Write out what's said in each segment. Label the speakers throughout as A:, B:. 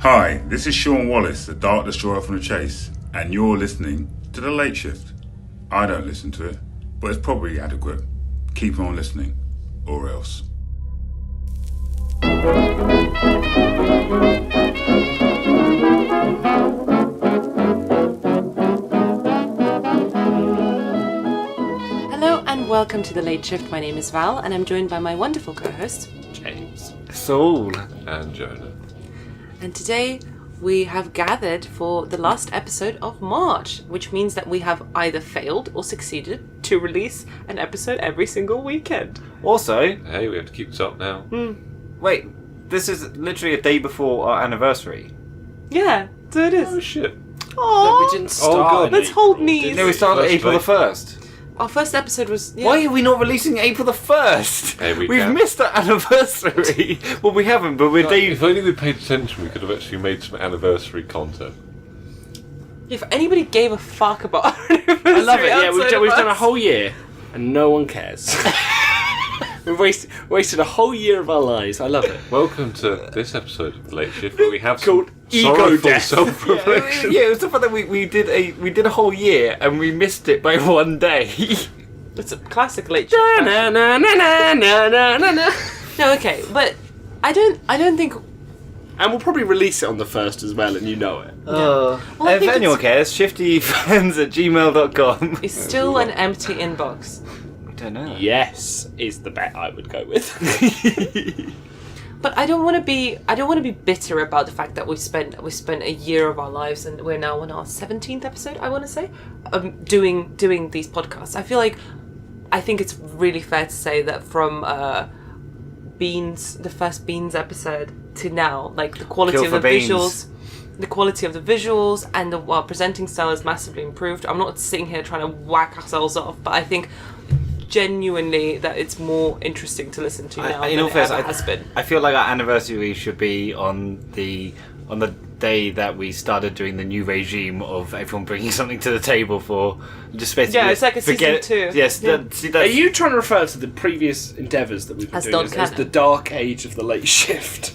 A: Hi, this is Sean Wallace, the Dark Destroyer from the Chase, and you're listening to The Late Shift. I don't listen to it, but it's probably adequate. Keep on listening, or else.
B: Hello and welcome to The Late Shift. My name is Val and I'm joined by my wonderful co-hosts,
C: James, Saul,
D: and Jonah.
B: And today we have gathered for the last episode of March, which means that we have either failed or succeeded to release an episode every single weekend.
C: Also,
D: Hey, we have to keep this up now.
C: wait, this is literally a day before our anniversary.
B: Yeah, so it
D: Oh
B: is.
D: shit.
B: Aww.
E: We didn't
D: Oh,
E: start.
D: God.
E: in
B: Let's
E: April,
B: hold
E: did
B: knees.
C: No, we started
D: First
C: April
D: day.
C: the 1st.
B: Our first episode was... Yeah.
C: Why are we not releasing April the 1st?
D: Hey,
C: We've
D: can.
C: missed our anniversary. Well, we haven't, but we're day...
D: If only we paid attention, we could have actually made some anniversary content.
B: If anybody gave a fuck about our anniversary
E: I love it. Yeah,
B: outside
E: we've
B: of
E: done a
B: us.
E: whole year, and no one cares. We've wasted a whole year of our lives. I love it.
D: Welcome to this episode of The Late Shift, where we have
E: Called
D: some
E: Ego
D: sorrowful
E: Death.
D: self-reflection.
C: Yeah, it was the fact that we did a whole year and we missed it by one day.
B: It's a classic Late Shift fashion. No, okay, but I don't think...
E: And we'll probably release it on the 1st as well, and you know it.
B: Well, I
C: if
B: think
C: anyone cares, shiftyfans@gmail.com.
B: It's still an empty inbox.
C: I don't know.
E: Yes, is the bet I would go with.
B: But I don't want to be bitter about the fact that we spent a year of our lives and we're now on our 17th episode, I want to say, doing these podcasts. I think it's really fair to say that from the first Beans episode to now, like the quality
C: Kill
B: of the
C: for beans.
B: visuals and the presenting style has massively improved. I'm not sitting here trying to whack ourselves off, but I think genuinely that it's more interesting to listen to now
C: In
B: than
C: all
B: it
C: fairness,
B: ever has been.
C: I feel like our anniversary should be on the day that we started doing the new regime of everyone bringing something to the table for just basically.
B: Yeah, it's like a
C: forget
B: season 2.
C: Yes,
B: Yeah.
E: Are you trying to refer to the previous endeavours that we've been
B: As
E: doing
B: Don
E: as the
B: Cannon.
E: dark age of the late shift?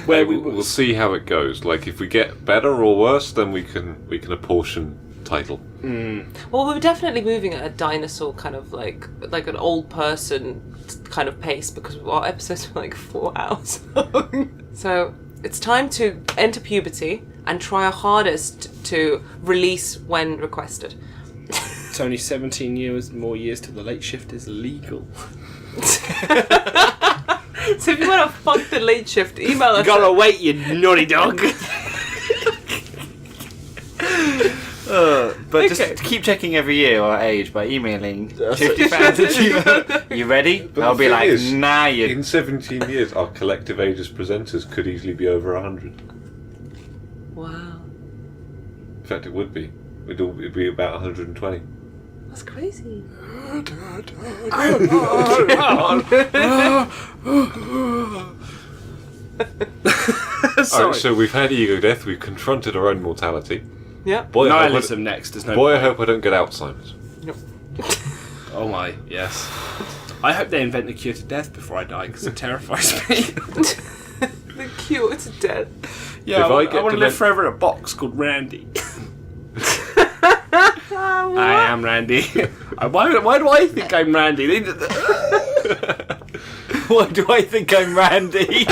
E: Where
D: We'll see how it goes. Like, if we get better or worse, then we can apportion title.
B: Well, we're definitely moving at a dinosaur kind of like an old person kind of pace because our episodes are like 4 hours long. So it's time to enter puberty and try our hardest to release when requested.
E: It's only 17 more years till the late shift is legal.
B: So if you want to fuck the Late Shift, email us.
E: Gotta wait, you naughty dog.
C: But
B: Okay.
C: just keep checking every year our age by emailing shiftyfans@gmail. You ready?
D: But
C: I'll
D: the
C: be
D: thing
C: like,
D: is,
C: nah, you.
D: In 17 years, our collective age as presenters could easily be over 100.
B: Wow,
D: In fact, it would be. It'd be about 120.
B: that's crazy.
D: Alright, so we've had ego death, we've confronted our own mortality.
B: Yeah.
D: Boy, I hope
E: Nihilism next. There's no.
D: I hope I don't get Alzheimer's.
E: Oh my, yes. I hope they invent the cure to death before I die because it terrifies me.
B: The cure to death.
E: Yeah,
D: If I get
E: I want to live
D: demen-
E: forever in a box called Randy. I am Randy. Why do I think I'm Randy?
C: Why do I think I'm Randy?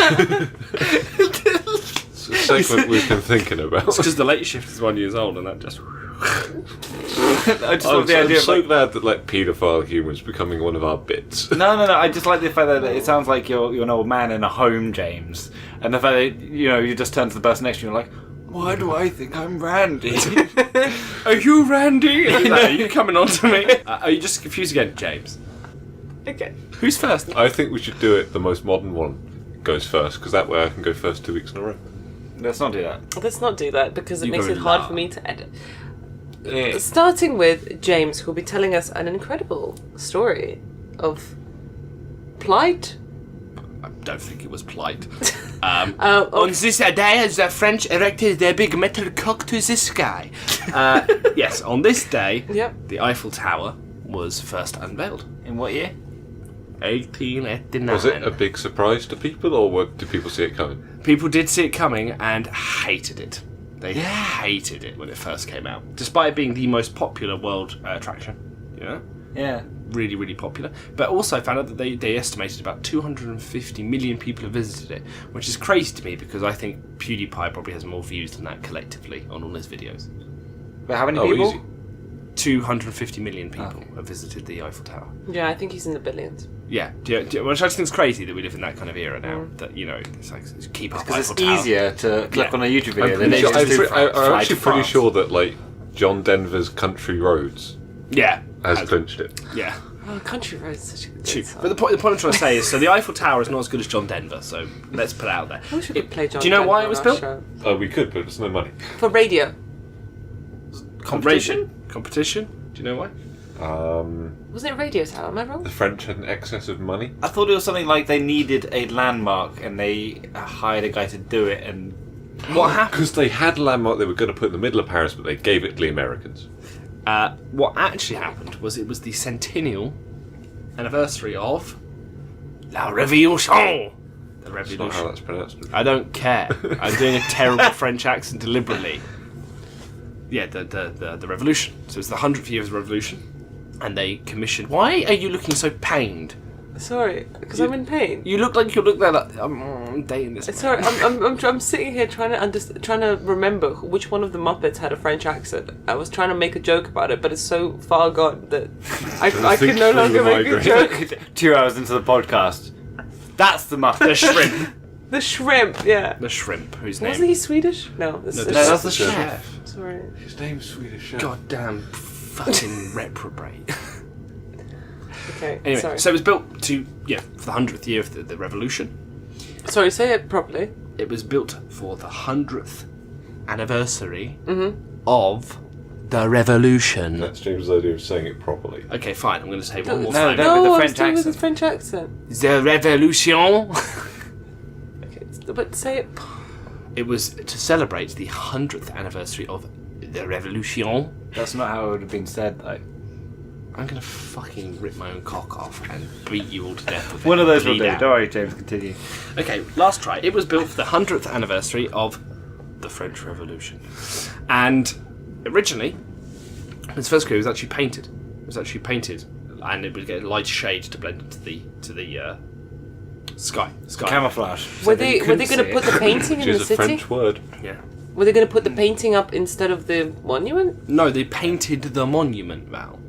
D: It's a segment we've been thinking about.
E: It's because the late shift is 1 year old and that just...
C: I just love the
D: I'm
C: idea of
D: so
C: like,
D: glad that like paedophile humour's becoming one of our bits.
C: No. I just like the fact that it sounds like you're an old man in a home, James, and the fact that you just turn to the person next to you and you're like, why do I think I'm Randy?
E: Are you Randy? No, are you coming on to me? Are you just confused again, James?
B: Okay.
E: Who's first?
D: I think we should do it. The most modern one goes first, because that way I can go first 2 weeks in a row.
C: Let's not do that.
B: Let's not do that because it
E: You
B: makes
E: go
B: it hard
E: la.
B: for me to edit. Starting with James, who'll be telling us an incredible story of plight.
E: I don't think it was polite.
B: Okay.
E: On this day, as the French erected their big metal cock to the sky. Yes, on this day,
B: Yep.
E: the Eiffel Tower was first unveiled.
C: In what year?
E: 1889.
D: Was it a big surprise to people, or did people see it coming?
E: People did see it coming and hated it. They hated it when it first came out, despite it being the most popular world attraction.
C: Yeah.
E: Really, really popular. But also found out that they estimated about 250 million people have visited it, which is crazy to me because I think PewDiePie probably has more views than that collectively on all his videos.
C: But how many people?
D: Easy.
E: 250 million people have visited the Eiffel Tower.
B: Yeah, I think he's in the billions.
E: Yeah, which I just think is crazy that we live in that kind of era now. That it's like keep up
C: Because
E: Eiffel
C: it's
E: Tower.
C: easier to click on a YouTube video
D: I'm
C: than it is to do
D: I'm actually pretty
E: France.
D: sure that like John Denver's Country Roads
E: Yeah,
D: has clinched it.
E: yeah.
B: Oh, Country Road's such a good
E: True.
B: song.
E: But the point I'm trying to say is, so the Eiffel Tower is not as good as John Denver. So let's put it out there.
B: I wish we could play John
E: Do you know
B: Denver
E: why it
B: on
E: was
B: our
E: built?
B: show.
D: Oh, we could, but there's no money.
B: For radio.
E: Competition. Do you know why?
B: Wasn't it a radio tower? Am I wrong?
D: The French had an excess of money.
C: I thought it was something like they needed a landmark and they hired a guy to do it, and
E: What happened?
D: Because they had a landmark they were going to put in the middle of Paris, but they gave it to the Americans.
E: What actually happened was it was the centennial anniversary of La Révolution. The
D: That's not how
E: revolution.
D: that's pronounced.
E: I don't care. I'm doing a terrible French accent deliberately. Yeah, the revolution. So it's the 100th year of the revolution, and they commissioned. Why are you looking so pained?
B: Sorry, because I'm in pain.
E: You look like you look there. Like, I'm dating this.
B: Sorry, I'm sitting here trying to remember which one of the Muppets had a French accent. I was trying to make a joke about it, but it's so far gone that I
D: think
B: can no
D: through
B: longer
D: the
B: make a
D: migraine.
B: joke.
C: 2 hours into the podcast, that's the muff.
E: The shrimp.
B: The shrimp, yeah.
E: The shrimp. Whose name?
B: Wasn't he Swedish? No, this is
C: that's the chef.
B: Sorry.
D: His name's Swedish Chef.
E: Goddamn fucking reprobate.
B: Okay.
E: Anyway,
B: sorry.
E: so it was built for the 100th year of the revolution.
B: Sorry, say it properly.
E: It was built for the 100th anniversary of the revolution.
D: That's James' idea of saying it properly.
E: Okay, fine. I'm going to say one more
C: No,
E: time.
C: don't.
B: No,
C: with the
B: I was
C: French
B: doing with
C: accent.
B: his French accent.
E: The revolution.
B: Okay, but say it.
E: It was to celebrate the 100th anniversary of the revolution.
C: That's not how it would have been said, though.
E: I'm going to fucking rip my own cock off and beat you all to death with it.
C: One of those will
E: Bleed
C: do.
E: out.
C: Don't worry, James, continue.
E: Okay, last try. It was built for the 100th anniversary of the French Revolution. And originally, its first crew was actually painted. It was actually painted, and it would get a light shade to blend into the sky.
C: Camouflage.
B: Were they going to put the painting
D: Which
B: in the
D: is a
B: city?
D: French word.
E: Yeah.
B: Were they going to put the painting up instead of the monument?
E: No, they painted the monument, Val.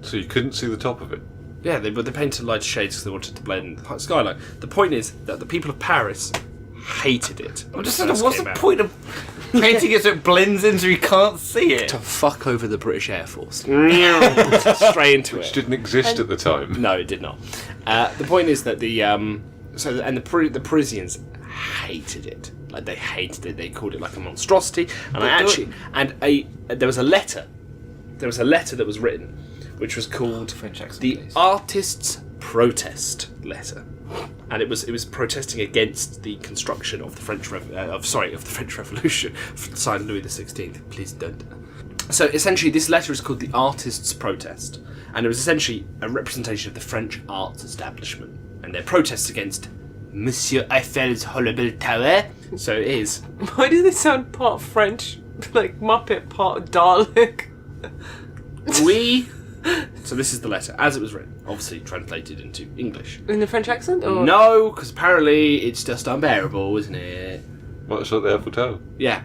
D: So you couldn't see the top of it.
E: Yeah, they painted light shades because they wanted to blend the skyline. The point is that the people of Paris hated it.
C: I'm just saying, what's the point of painting it so it blends in so you can't see it?
E: To fuck over the British Air Force. Straight into
D: Which
E: it.
D: didn't exist at the time.
E: No, it did not. The point is that the Parisians hated it. Like they hated it. They called it like a monstrosity. And there was a letter. There was a letter that was written, which was called
C: French accent,
E: the
C: please.
E: Artists' Protest Letter, and it was protesting against the construction of the French Revolution, signed Louis XVI. Please don't. So essentially, this letter is called the Artists' Protest, and it was essentially a representation of the French arts establishment and their protests against Monsieur Eiffel's horrible tower. So it is.
B: Why do they sound part French, like Muppet, part Dalek?
E: So this is the letter as it was written, obviously translated into English.
B: In the French accent? Or?
E: No, because apparently it's just unbearable, isn't it?
D: Much like the Eiffel Tower.
E: Yeah.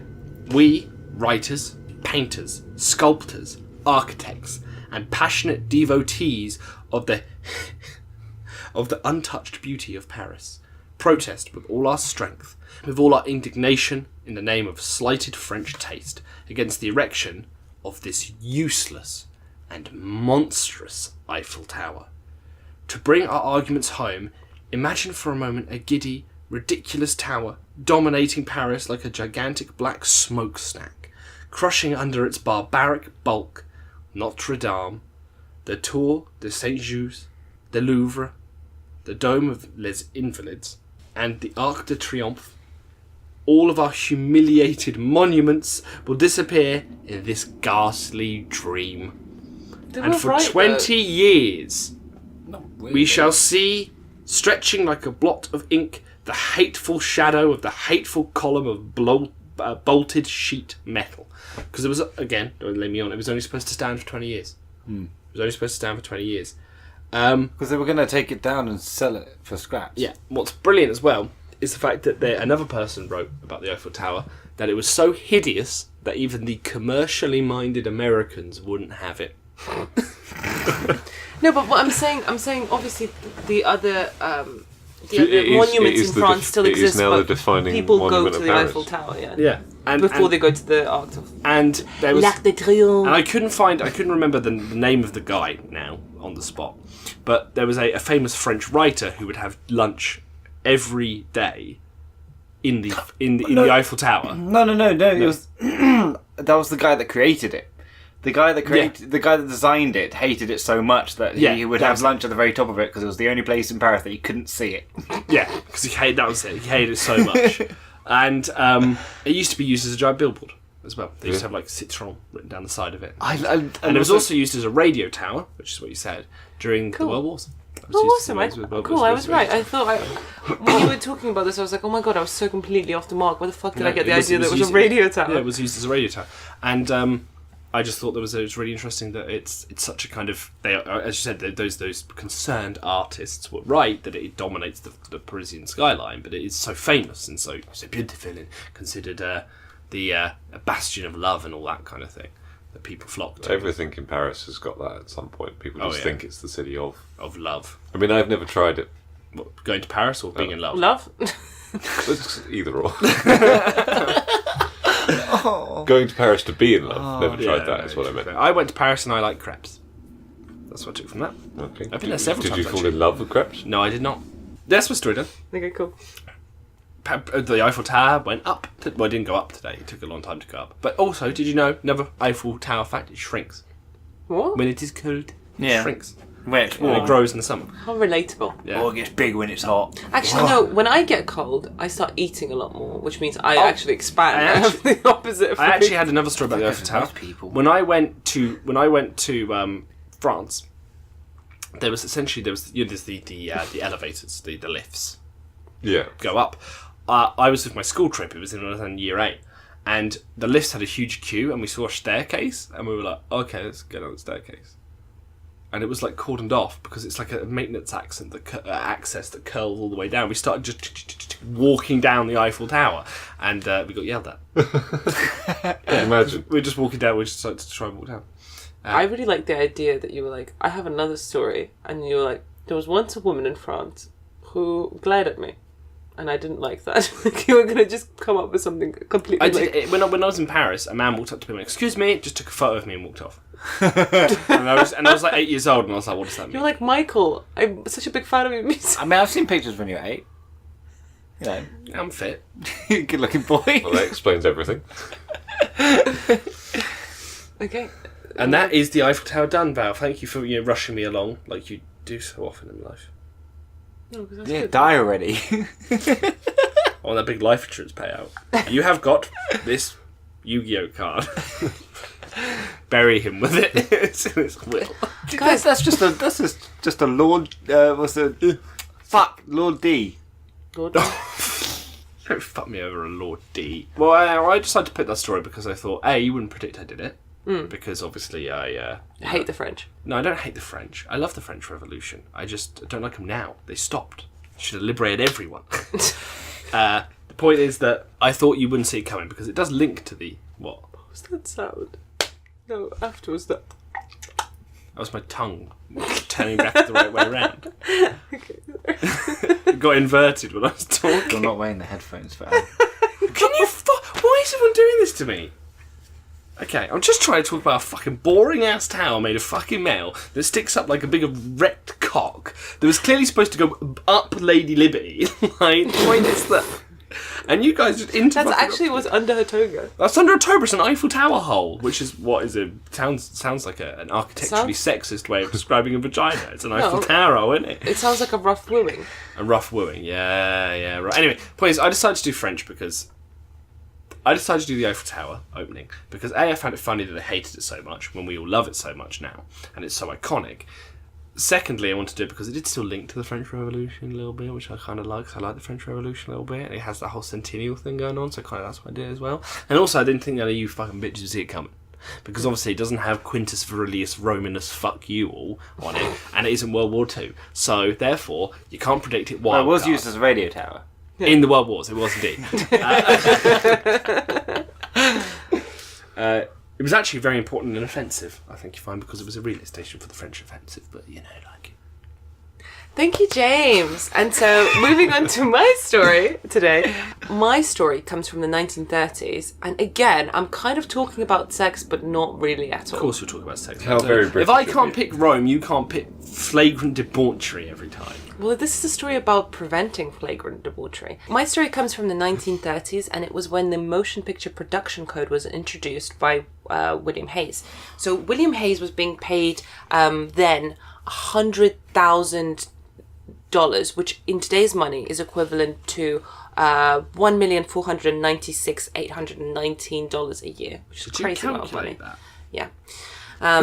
E: We, writers, painters, sculptors, architects, and passionate devotees of the untouched beauty of Paris, protest with all our strength, with all our indignation, in the name of slighted French taste, against the erection of this useless and monstrous Eiffel Tower. To bring our arguments home, imagine for a moment a giddy, ridiculous tower dominating Paris like a gigantic black smokestack, crushing under its barbaric bulk Notre Dame, the Tour de Saint-Just, the Louvre, the Dome of Les Invalides, and the Arc de Triomphe. All of our humiliated monuments will disappear in this ghastly dream.
B: They
E: And
B: were
E: for
B: right,
E: 20 years,
C: Not really.
E: We shall see, stretching like a blot of ink, the hateful shadow of the hateful column of bolted sheet metal. Because it was, again, don't lay me on, it was only supposed to stand for 20 years. It was only supposed to stand for 20 years.
C: Because they were going to take it down and sell it for scraps.
E: Yeah. What's brilliant as well is the fact that another person wrote about the Eiffel Tower that it was so hideous that even the commercially minded Americans wouldn't have it.
B: No, but what I'm saying obviously the other
D: It is-
B: monuments
D: it is
B: in
D: the
B: France
D: def-
B: still
D: it is
B: exist,
D: now the
B: but
D: defining
B: people go
D: monument
B: to
D: of
B: the
D: Paris.
B: Eiffel Tower,
E: Yeah.
B: before they go to the Arc de
E: And there was...
B: L'Arc de Triomphe.
E: And I couldn't remember the name of the guy now on the spot, but there was a famous French writer who would have lunch every day in the Eiffel Tower.
C: No. It was that was the guy that created it. The guy that the guy that designed it hated it so much that he would have lunch at the very top of it because it was the only place in Paris that you couldn't see it.
E: Yeah, because he hated it so much. And it used to be used as a giant billboard as well. They used to have like Citron written down the side of it. And it was also used as a radio tower, which is what you said, during the World Wars.
B: Oh, awesome! Cool, I was right. I thought when you were talking about this, I was like, oh my god, I was so completely off the mark. Where the fuck did I get the idea that it was a radio tower?
E: Yeah, it was used as a radio tower. And I just thought it was really interesting that it's such a kind of... as you said, those concerned artists were right that it dominates the Parisian skyline, but it is so famous and so beautiful and considered the bastion of love and all that kind of thing that people flock to.
D: Everything in Paris has got that at some point. People just think it's the city of
E: love.
D: I mean, I've never tried it.
E: What, going to Paris or being in love?
B: Love?
D: It's either or. Going to Paris to be in love. Never tried that, is what I meant.
E: I went to Paris and I like crepes. That's what I took from that.
D: Okay.
E: I've been there several times.
D: Did you fall
E: actually.
D: in love with crepes?
E: No, I did not. That's my story done.
B: Okay, cool.
E: The Eiffel Tower went up. Well, it didn't go up today. It took a long time to go up. But also, did you know, another Eiffel Tower fact, it shrinks.
B: What?
E: When it is cold,
C: Yeah.
E: it shrinks.
C: When it's
E: And
C: warm.
E: it grows in the summer.
B: How relatable.
E: Yeah.
C: Or it gets big when it's hot.
B: Actually, no. When I get cold, I start eating a lot more, which means I actually expand.
E: I actually-
B: the opposite.
E: I actually had another story about the Eiffel Tower.
C: Most people.
E: When I went to France, there was the elevators, the lifts
D: Yeah.
E: go up. I was with my school trip. It was when I was in year 8, and the lifts had a huge queue, and we saw a staircase, and we were like, okay, let's get on the staircase. And it was like cordoned off because it's like a maintenance access that curls all the way down. We started just walking down the Eiffel Tower, and we got yelled at.
D: Imagine.
E: We were just walking down. We just started to try and walk down.
B: I really like the idea that you were like, I have another story, and you were like, there was once a woman in France who glared at me, and I didn't like that. Like you were gonna just come up with something completely.
E: When I was in Paris, a man walked up to me and went, "Excuse me," just took a photo of me and walked off. and I was like 8 years old, and I was like, "What does that mean?"
B: You're like, Michael, I'm such a big fan of your music.
C: I mean, I've seen pictures when you're 8. You know,
E: I'm fit.
C: good looking boy.
D: Well, that explains everything.
B: Okay.
E: And that is the Eiffel Tower done, Val. Thank you for rushing me along like you do so often in life.
B: No, 'cause that's
C: Yeah,
B: good.
C: die already.
E: On that big life insurance payout. You have got this Yu-Gi-Oh card. Bury him with it. It's in his will.
C: Guys, that's just a Lord. What's the Lord D.
B: Good.
E: Don't fuck me over a Lord D. Well, I decided to put that story because I thought, A, you wouldn't predict I did it. Because obviously I
B: hate the French.
E: No, I don't hate the French. I love the French Revolution. I just don't like them now. They stopped. Should have liberated everyone. The point is that I thought you wouldn't see it coming because it does link to the what?
B: What was that sound? No, afterwards that.
E: That was my tongue turning back the right way around. It got inverted when I was talking.
C: You're not wearing the headphones for.
E: Can you? Why is everyone doing this to me? Okay, I'm just trying to talk about a fucking boring ass tower made of fucking metal that sticks up like a big erect cock that was clearly supposed to go up Lady Liberty. Like, the point is that. And you guys just interrupted.
B: That's actually what's under her toga.
E: That's under a toga. It's an Eiffel Tower hole, which is what is it? Sounds like an architecturally sexist way of describing a vagina. It's an Eiffel Tower, isn't it?
B: It sounds like a rough wooing.
E: A rough wooing, yeah, right. Anyway, point is, I decided to do French because I decided to do the Eiffel Tower opening because A, I found it funny that they hated it so much when we all love it so much now, and it's so iconic. Secondly, I wanted to do it because it did still link to the French Revolution a little bit, which I kind of like. 'Cause I like the French Revolution a little bit. And it has that whole centennial thing going on, so kind of that's what I did as well. And also, I didn't think that you fucking bitches would see it coming. Because obviously it doesn't have Quintus Virilius Romanus fuck you all on it, and it isn't World War II. So, therefore, you can't predict it
C: Well, it was used as a radio tower.
E: In the World Wars, it was indeed. It was actually very important and offensive, I think you find, because it was a relay station for the French offensive, but, you know, like...
B: Thank you, James. And so, moving on to my story today. My story comes from the 1930s, and again, I'm kind of talking about sex, but not really at all.
E: Of course we're talking about sex.
D: How very British
E: If I
D: of
E: can't
D: you.
E: pick Rome, you can't pick flagrant debauchery every time.
B: Well, this is a story about preventing flagrant debauchery. My story comes from the 1930s, and it was when the motion picture production code was introduced by William Hayes. So William Hayes was being paid then $100,000, which in today's money is equivalent to $1,496,819 a year, which is a crazy amount of money.
E: That?
B: Yeah. I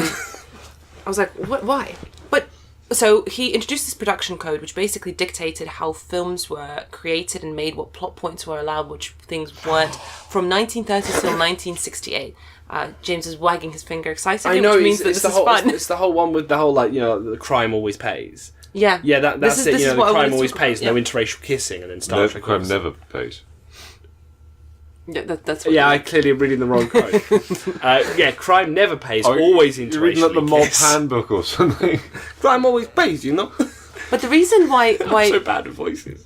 B: was like, what? Why? But so he introduced this production code, which basically dictated how films were created and made, what plot points were allowed, which things weren't, from 1930 till 1968. James is wagging his finger excitedly,
E: I know,
B: which means that
E: it's
B: this
E: the
B: is
E: whole,
B: fun.
E: It's the whole one with the whole, like, you know, the crime always pays.
B: Yeah.
E: Yeah, that's it.
B: This
E: You
B: is
E: know,
B: what
E: the
B: I
E: crime
B: wanted
E: always
B: to-
E: pays,
B: yeah.
E: no interracial kissing, and then Star
D: No,
E: Trek.
D: crime
E: always-
D: never pays.
B: Yeah, that's what
E: Yeah,
B: it
E: I
B: is.
E: clearly am reading the wrong quote. Yeah, crime never pays,
D: Oh,
E: always
D: You're reading like the
E: interracially
D: mob
E: kiss.
D: handbook or something.
E: Crime always pays, you know?
B: But the reason why
E: I'm so bad at voices.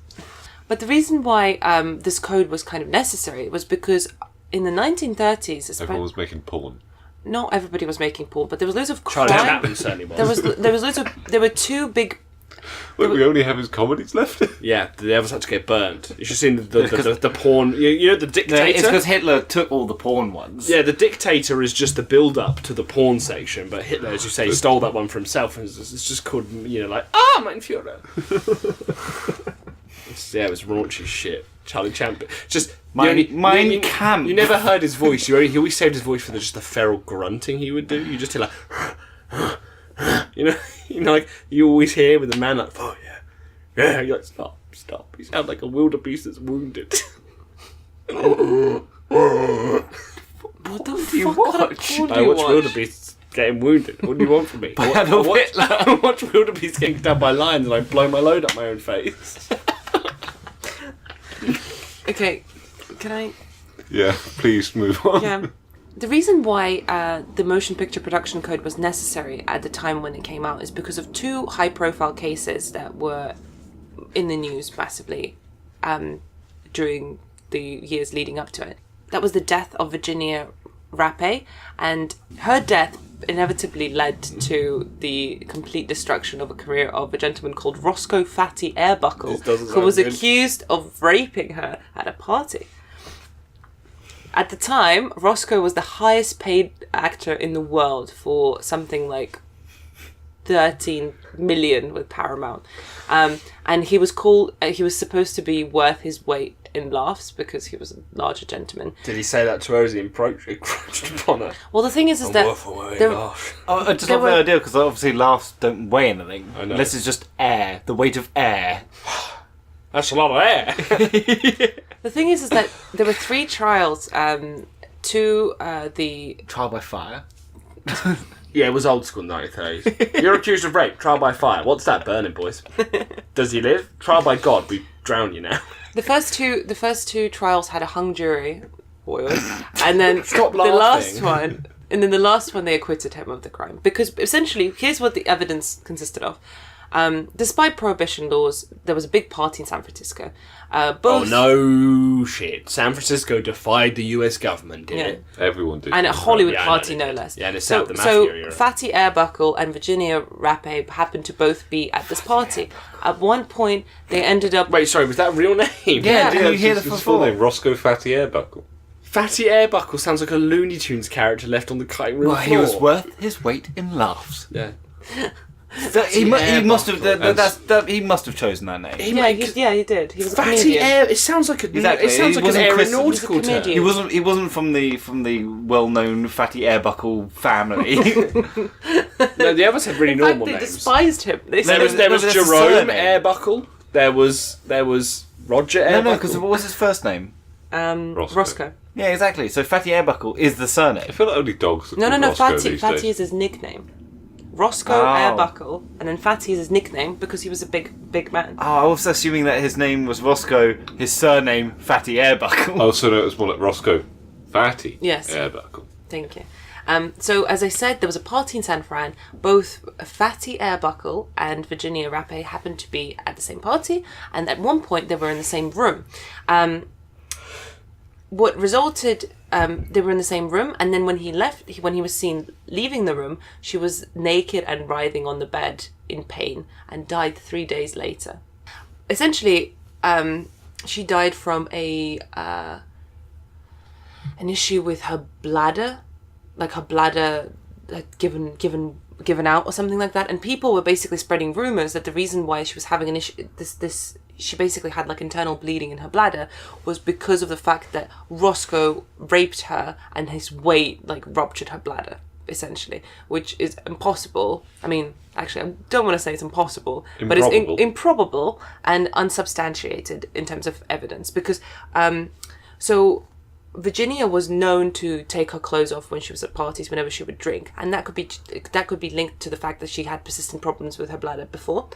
B: this code was kind of necessary was because in the 1930s,
D: Everyone was making porn.
B: not everybody was making porn, but there was loads of
E: Charlie
B: crime.
E: Chaplin certainly was.
B: There were two big.
D: Wait, we only have his comedies left?
E: Yeah, the others had to get burnt. You should have seen the porn. You know the
C: No,
E: dictator?
C: it's because Hitler took all the porn ones.
E: Yeah, the dictator is just the build-up to the porn section, but Hitler, as you say, stole that one for himself, and it's just called, you know, like, mein Führer. Yeah, it was raunchy shit. Charlie Chaplin. Just
C: Mein Kampf.
E: You never heard his voice. He always saved his voice for just the feral grunting he would do. You just hear like, you know, like you always hear with a man like, oh yeah, you're like, stop. You sound like a wildebeest that's wounded.
B: What the
C: do you
B: fuck kind of
C: watch?
B: porn do
E: I
B: you
E: watch
B: watch?
E: wildebeest getting wounded. What do you want from me?
C: Adolf Hitler.
E: I watch wildebeest getting stabbed by lions and I blow my load up my own face.
B: Okay, can I?
D: Yeah, please move on.
B: Yeah. The reason why the motion picture production code was necessary at the time when it came out is because of two high-profile cases that were in the news massively during the years leading up to it. That was the death of Virginia Rappe, and her death inevitably led to the complete destruction of a career of a gentleman called Roscoe Fatty Airbuckle,
E: This doesn't
B: who was
E: sound good.
B: accused of raping her at a party. At the time, Roscoe was the highest paid actor in the world for something like 13 million with Paramount. And he was supposed to be worth his weight in laughs because he was a larger gentleman.
E: Did he say that to her as he encroached upon her?
B: Well, the thing is that there-
C: I just
B: There
C: love
B: were-
C: the idea because obviously laughs don't weigh anything.
E: I know.
C: Unless it's just air, the weight of air.
E: That's a lot of air.
B: the thing is that there were 3 trials to the
C: Trial by fire.
E: Yeah, it was old school 1930s. You're accused of rape. Trial by fire. What's that? Burning, boys. Does he live? Trial by God. We drown you now.
B: the first two trials had a hung jury, and then
E: Stop
B: the
E: laughing.
B: last one. And then the last one, they acquitted him of the crime. Because essentially, here's what the evidence consisted of. Despite prohibition laws, there was a big party in San Francisco.
E: Oh, no shit. San Francisco defied the US government, did
B: Yeah.
E: it?
D: Everyone did.
B: And a Hollywood
E: Yeah, I know
B: party,
E: they
B: no
E: did.
B: less.
E: Yeah, and it
B: so,
E: set up the
B: so
E: mafia era.
B: Fatty Airbuckle and Virginia Rappe happened to both be at this party. At one point, they ended up...
E: Wait, sorry, was that a real name?
C: Yeah, did you hear
D: his
C: the
D: full
C: before?
D: name, Roscoe Fatty Airbuckle.
E: Fatty Airbuckle sounds like a Looney Tunes character left on the cutting room
C: Well,
E: floor.
C: he was worth his weight in laughs.
E: Yeah.
C: He must have.
D: buckle.
C: He must have chosen that name.
B: He did. He was a
E: Fatty
B: comedian.
E: air. It sounds like
C: Exactly.
E: It sounds
C: He
E: like an
C: wasn't
E: aeronautical
B: He was a
E: term.
B: comedian.
C: He wasn't from the well-known Fatty Airbuckle family.
E: No, the others had really
B: In fact,
E: normal
B: they
E: names.
B: despised him. They
E: There
B: said
E: was
C: that's a
E: Jerome
C: surname.
E: Airbuckle. There was Roger
C: No,
E: Airbuckle.
C: because what was his first name?
B: Roscoe.
C: Yeah, exactly. So Fatty Airbuckle is the surname.
D: I feel like only dogs. Are
B: No,
D: called Roscoe
B: Fatty.
D: these
B: Fatty
D: days.
B: is his nickname. Roscoe Airbuckle, and then Fatty is his nickname because he was a big man.
C: Oh, I was assuming that his name was Roscoe, his surname Fatty Airbuckle.
D: Oh, so no, it was more like Roscoe Fatty.
B: Yes.
D: Airbuckle.
B: Thank you. So, as I said, there was a party in San Fran. Both Fatty Airbuckle and Virginia Rapé happened to be at the same party, and at one point they were in the same room. What resulted, they were in the same room, and then when he left, when he was seen leaving the room, she was naked and writhing on the bed in pain and died 3 days later. Essentially, she died from an issue with her bladder. Like her bladder had given out or something like that, and people were basically spreading rumors that the reason why she was having an issue, she basically had like internal bleeding in her bladder, was because of the fact that Roscoe raped her and his weight like ruptured her bladder, essentially, which is impossible. I mean, actually, I don't want to say it's impossible, but it's improbable and unsubstantiated in terms of evidence, because so Virginia was known to take her clothes off when she was at parties whenever she would drink, and that could be linked to the fact that she had persistent problems with her bladder before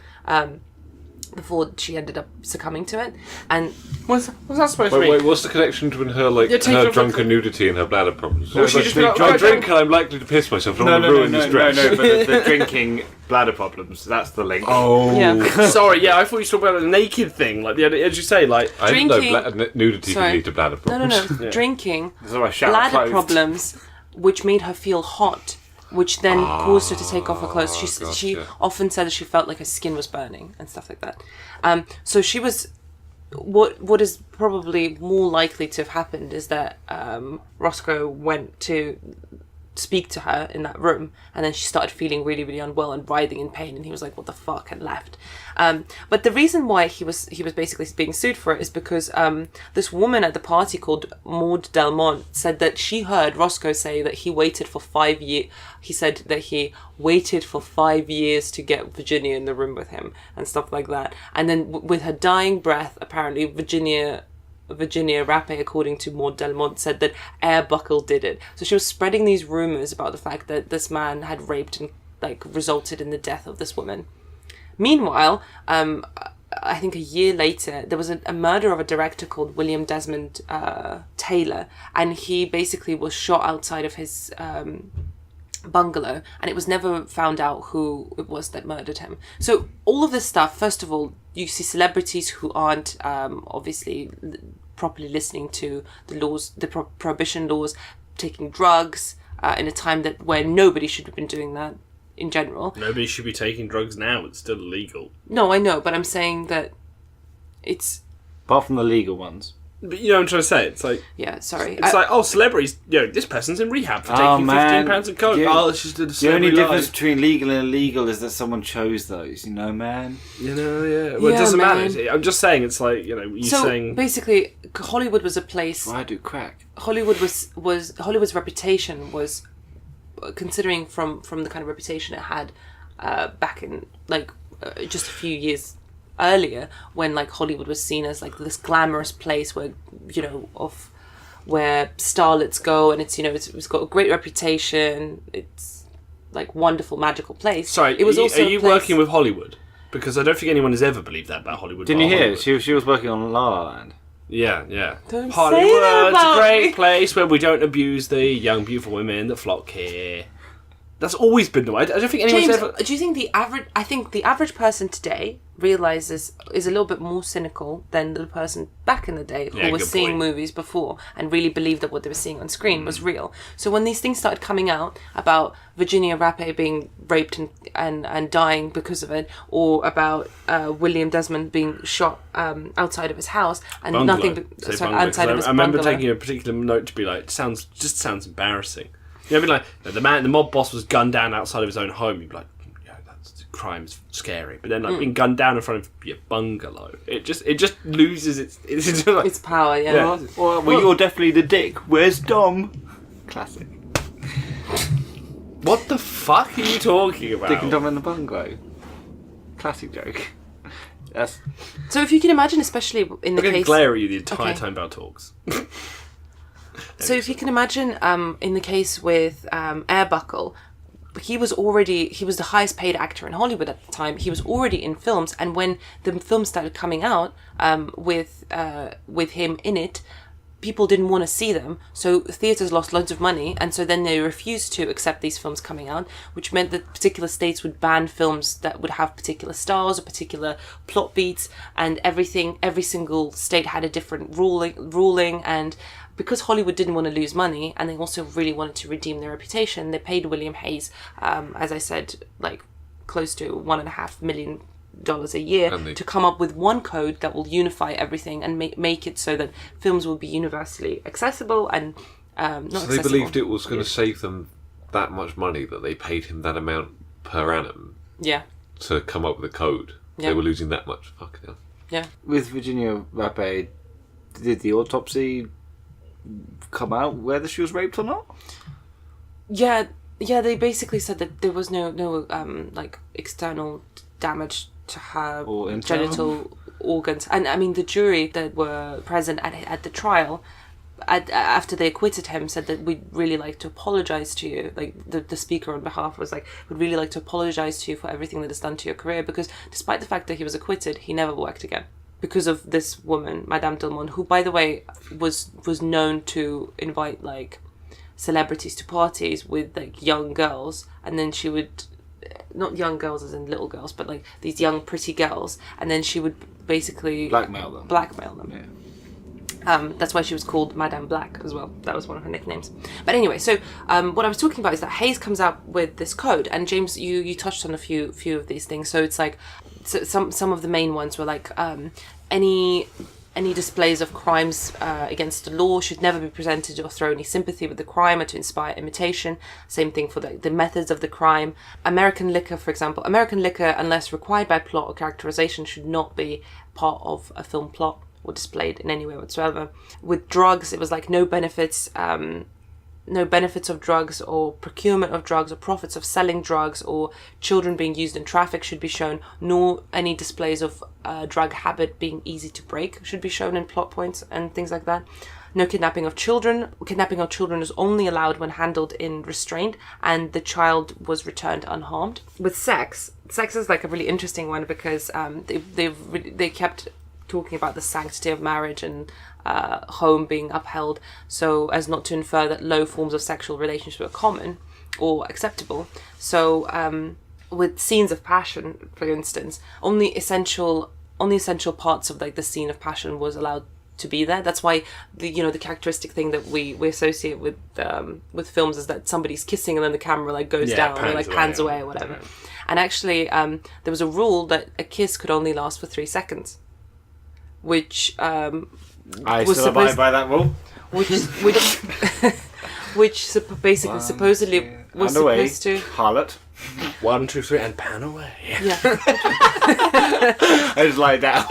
B: she ended up succumbing to it. And
E: What's that supposed to mean?
D: Wait, what's the connection between her her drunken nudity and her bladder problems?
E: Well, she just be like,
D: I drink and I'm likely to piss myself. I don't want to ruin this dress.
C: No, but the drinking bladder problems, that's the link.
D: Oh.
B: yeah,
E: Sorry, yeah, I thought you were talking about the naked thing. Like, as you say, like...
D: I didn't know
B: Drinking-
D: nudity
B: Sorry.
D: could lead to bladder problems.
B: no, drinking,
C: So I shout
B: bladder
C: clothed.
B: problems, which made her feel hot, which then caused her to take off her clothes. She
D: gotcha.
B: often said that she felt like her skin was burning and stuff like that. So she was. What is probably more likely to have happened is that Roscoe went to speak to her in that room, and then she started feeling really, really unwell and writhing in pain, and he was like, "What the fuck?" and left. But the reason why he was basically being sued for it is because this woman at the party called Maud Delmont said that she heard Roscoe say that he waited for 5 years. He said that he waited for 5 years to get Virginia in the room with him and stuff like that. And then with her dying breath, apparently Virginia Rapé, according to Maud Delmont, said that Airbuckle did it. So she was spreading these rumors about the fact that this man had raped and like resulted in the death of this woman. Meanwhile, I think a year later, there was a murder of a director called William Desmond Taylor, and he basically was shot outside of his bungalow, and it was never found out who it was that murdered him. So all of this stuff, first of all, you see celebrities who aren't obviously properly listening to the laws, the prohibition laws, taking drugs in a time where nobody should have been doing that in general.
E: Nobody should be taking drugs now. It's still illegal.
B: No, I know, but I'm saying that it's...
C: Apart from the legal ones.
E: But you know what I'm trying to say? It's like...
B: Yeah, sorry.
E: It's like, oh, celebrities, this person's in rehab for taking 15 pounds of coke.
C: Yeah.
E: Oh, it's just a
C: The only
E: celebrity
C: difference
E: life.
C: between legal and illegal is that someone chose those, man.
E: You know, yeah. Well, it
B: Yeah,
E: doesn't
B: man.
E: matter. I'm just saying, it's like,
B: So
E: saying...
B: basically, Hollywood was a place...
C: Well, I do crack.
B: Hollywood's reputation was, considering from the kind of reputation it had back in just a few years earlier, when like Hollywood was seen as like this glamorous place where where starlets go, and it's got a great reputation. It's like wonderful, magical place.
E: Sorry,
B: it was
E: are you
B: a place...
E: working with Hollywood? Because I don't think anyone has ever believed that about Hollywood.
C: Didn't you
E: bar
C: hear?
E: Hollywood.
C: She was working on La La Land.
E: Yeah.
B: Don't say that
E: Hollywood's
B: about
E: a great
B: me.
E: place where we don't abuse the young, beautiful women that flock here. That's always been the way. I don't think anyone's
B: James,
E: ever...
B: do you think I think the average person today is a little bit more cynical than the person back in the day who
E: Yeah,
B: was
E: good
B: seeing
E: point.
B: movies before and really believed that what they were seeing on screen was real. So when these things started coming out about Virginia Rapé being raped and dying because of it, or about William Desmond being shot outside of his house and
E: Bungalow.
B: nothing
E: Say
B: sorry,
E: bungalow,
B: outside of
E: 'cause
B: his
E: I remember
B: bungalow.
E: taking a particular note to be like, sounds embarrassing. You know, I'd be like, the mob boss was gunned down outside of his own home. You'd be like, yeah, that's crime's scary, but then like being gunned down in front of your bungalow, it just loses its just like,
B: Its power, yeah.
C: Well, you're definitely the dick. Where's Dom? Classic.
E: what the fuck are you talking about?
C: Dick and Dom in the bungalow. Classic joke. That's
B: So if you can imagine, especially in the
E: I'm going to
B: case...
E: glare at you the entire
B: Okay.
E: time Bell talks.
B: So if you can imagine, in the case with Airbuckle, he was the highest paid actor in Hollywood at the time. He was already in films, and when the films started coming out with him in it, people didn't want to see them. So theaters lost loads of money, and so then they refused to accept these films coming out, which meant that particular states would ban films that would have particular stars or particular plot beats, and every single state had a different ruling. And because Hollywood didn't want to lose money, and they also really wanted to redeem their reputation, they paid William Hayes, as I said, like close to $1.5 million a year to come up with one code that will unify everything and make it so that films will be universally accessible and not
D: So
B: accessible.
D: they believed it was going to save them that much money that they paid him that amount per annum
B: Yeah,
D: to come up with a code.
B: Yeah.
D: They were losing that much. Fucking hell.
B: yeah.
C: with Virginia Rappe. Did the autopsy come out whether she was raped or not?
B: Yeah, they basically said that there was no like external damage to her
C: Or internal?
B: genital organs. And I mean, the jury that were present at the trial, after they acquitted him, said that we'd really like to apologise to you. Like the speaker on behalf was like, we'd really like to apologise to you for everything that has done to your career, because despite the fact that he was acquitted, he never worked again. Because of this woman, Madame Delmont, who, by the way, was known to invite like celebrities to parties with like young girls, and then she would, not young girls as in little girls, but like these young pretty girls, and then she would basically
C: Blackmail them.
B: Yeah. That's why she was called Madame Black as well. That was one of her nicknames. But anyway, so what I was talking about is that Hayes comes out with this code, and James, you touched on a few of these things. So it's like, so some of the main ones were like any displays of crimes against the law should never be presented or throw any sympathy with the crime or to inspire imitation. Same thing for the methods of the crime. American liquor, for example. American liquor, unless required by plot or characterization, should not be part of a film plot or displayed in any way whatsoever. With drugs, it was like no benefits of drugs or procurement of drugs or profits of selling drugs or children being used in traffic should be shown, nor any displays of drug habit being easy to break should be shown in plot points and things like that. No kidnapping of children. Kidnapping of children is only allowed when handled in restraint, and the child was returned unharmed. With sex is like a really interesting one, because they kept talking about the sanctity of marriage and home being upheld, so as not to infer that low forms of sexual relationships were common or acceptable. So with scenes of passion, for instance, only essential parts of like the scene of passion was allowed to be there. That's why the characteristic thing that we associate with films is that somebody's kissing and then the camera like goes down or like pans away or whatever. And actually there was a rule that a kiss could only last for 3 seconds, which
C: I still abide by that rule.
B: which supposedly was supposed to
C: harlot.
E: 1, 2, 3, and pan away.
B: yeah.
C: I just lie down.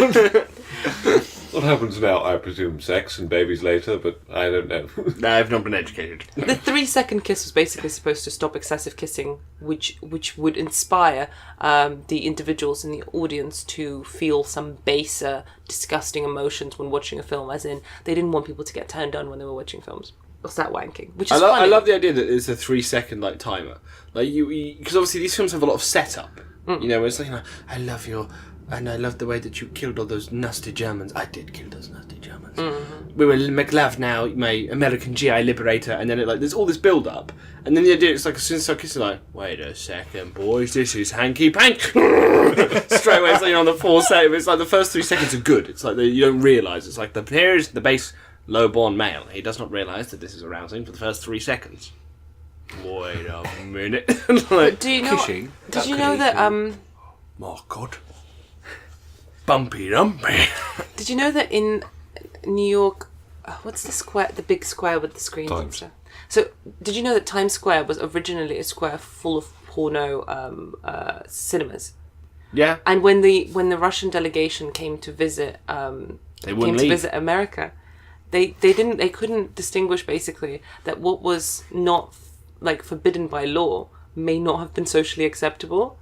D: What happens now? I presume sex and babies later, but I don't know.
E: No, I've not been educated.
B: The 3-second kiss was basically supposed to stop excessive kissing, which would inspire the individuals in the audience to feel some baser, disgusting emotions when watching a film. As in, they didn't want people to get turned on when they were watching films or start wanking, which is funny.
E: I love the idea that it's a 3-second like timer. Like you because obviously these films have a lot of setup. You know, it's like, I love your. And I love the way that you killed all those nasty Germans. I did kill those nasty Germans. Mm-hmm. We were McLav now, my American GI liberator, and then there's all this build up, and then the idea it's like as soon as I start kissing, like, wait a second, boys, this is hanky pank. Straight away, it's like on the 4 seconds. It's like the first 3 seconds are good. It's like you don't realise. It's like here's the base low-born male. He does not realise that this is arousing for the first 3 seconds. Wait a minute. Like,
B: do you know?
C: Kissing?
B: Did you know that
E: my God. Bumpy dumpy.
B: Did you know that in New York, what's the square, the big square with the screens and stuff? So, did you know that Times Square was originally a square full of porno cinemas.
E: Yeah.
B: And when the Russian delegation came to visit America, they couldn't distinguish basically that what was not like forbidden by law may not have been socially acceptable.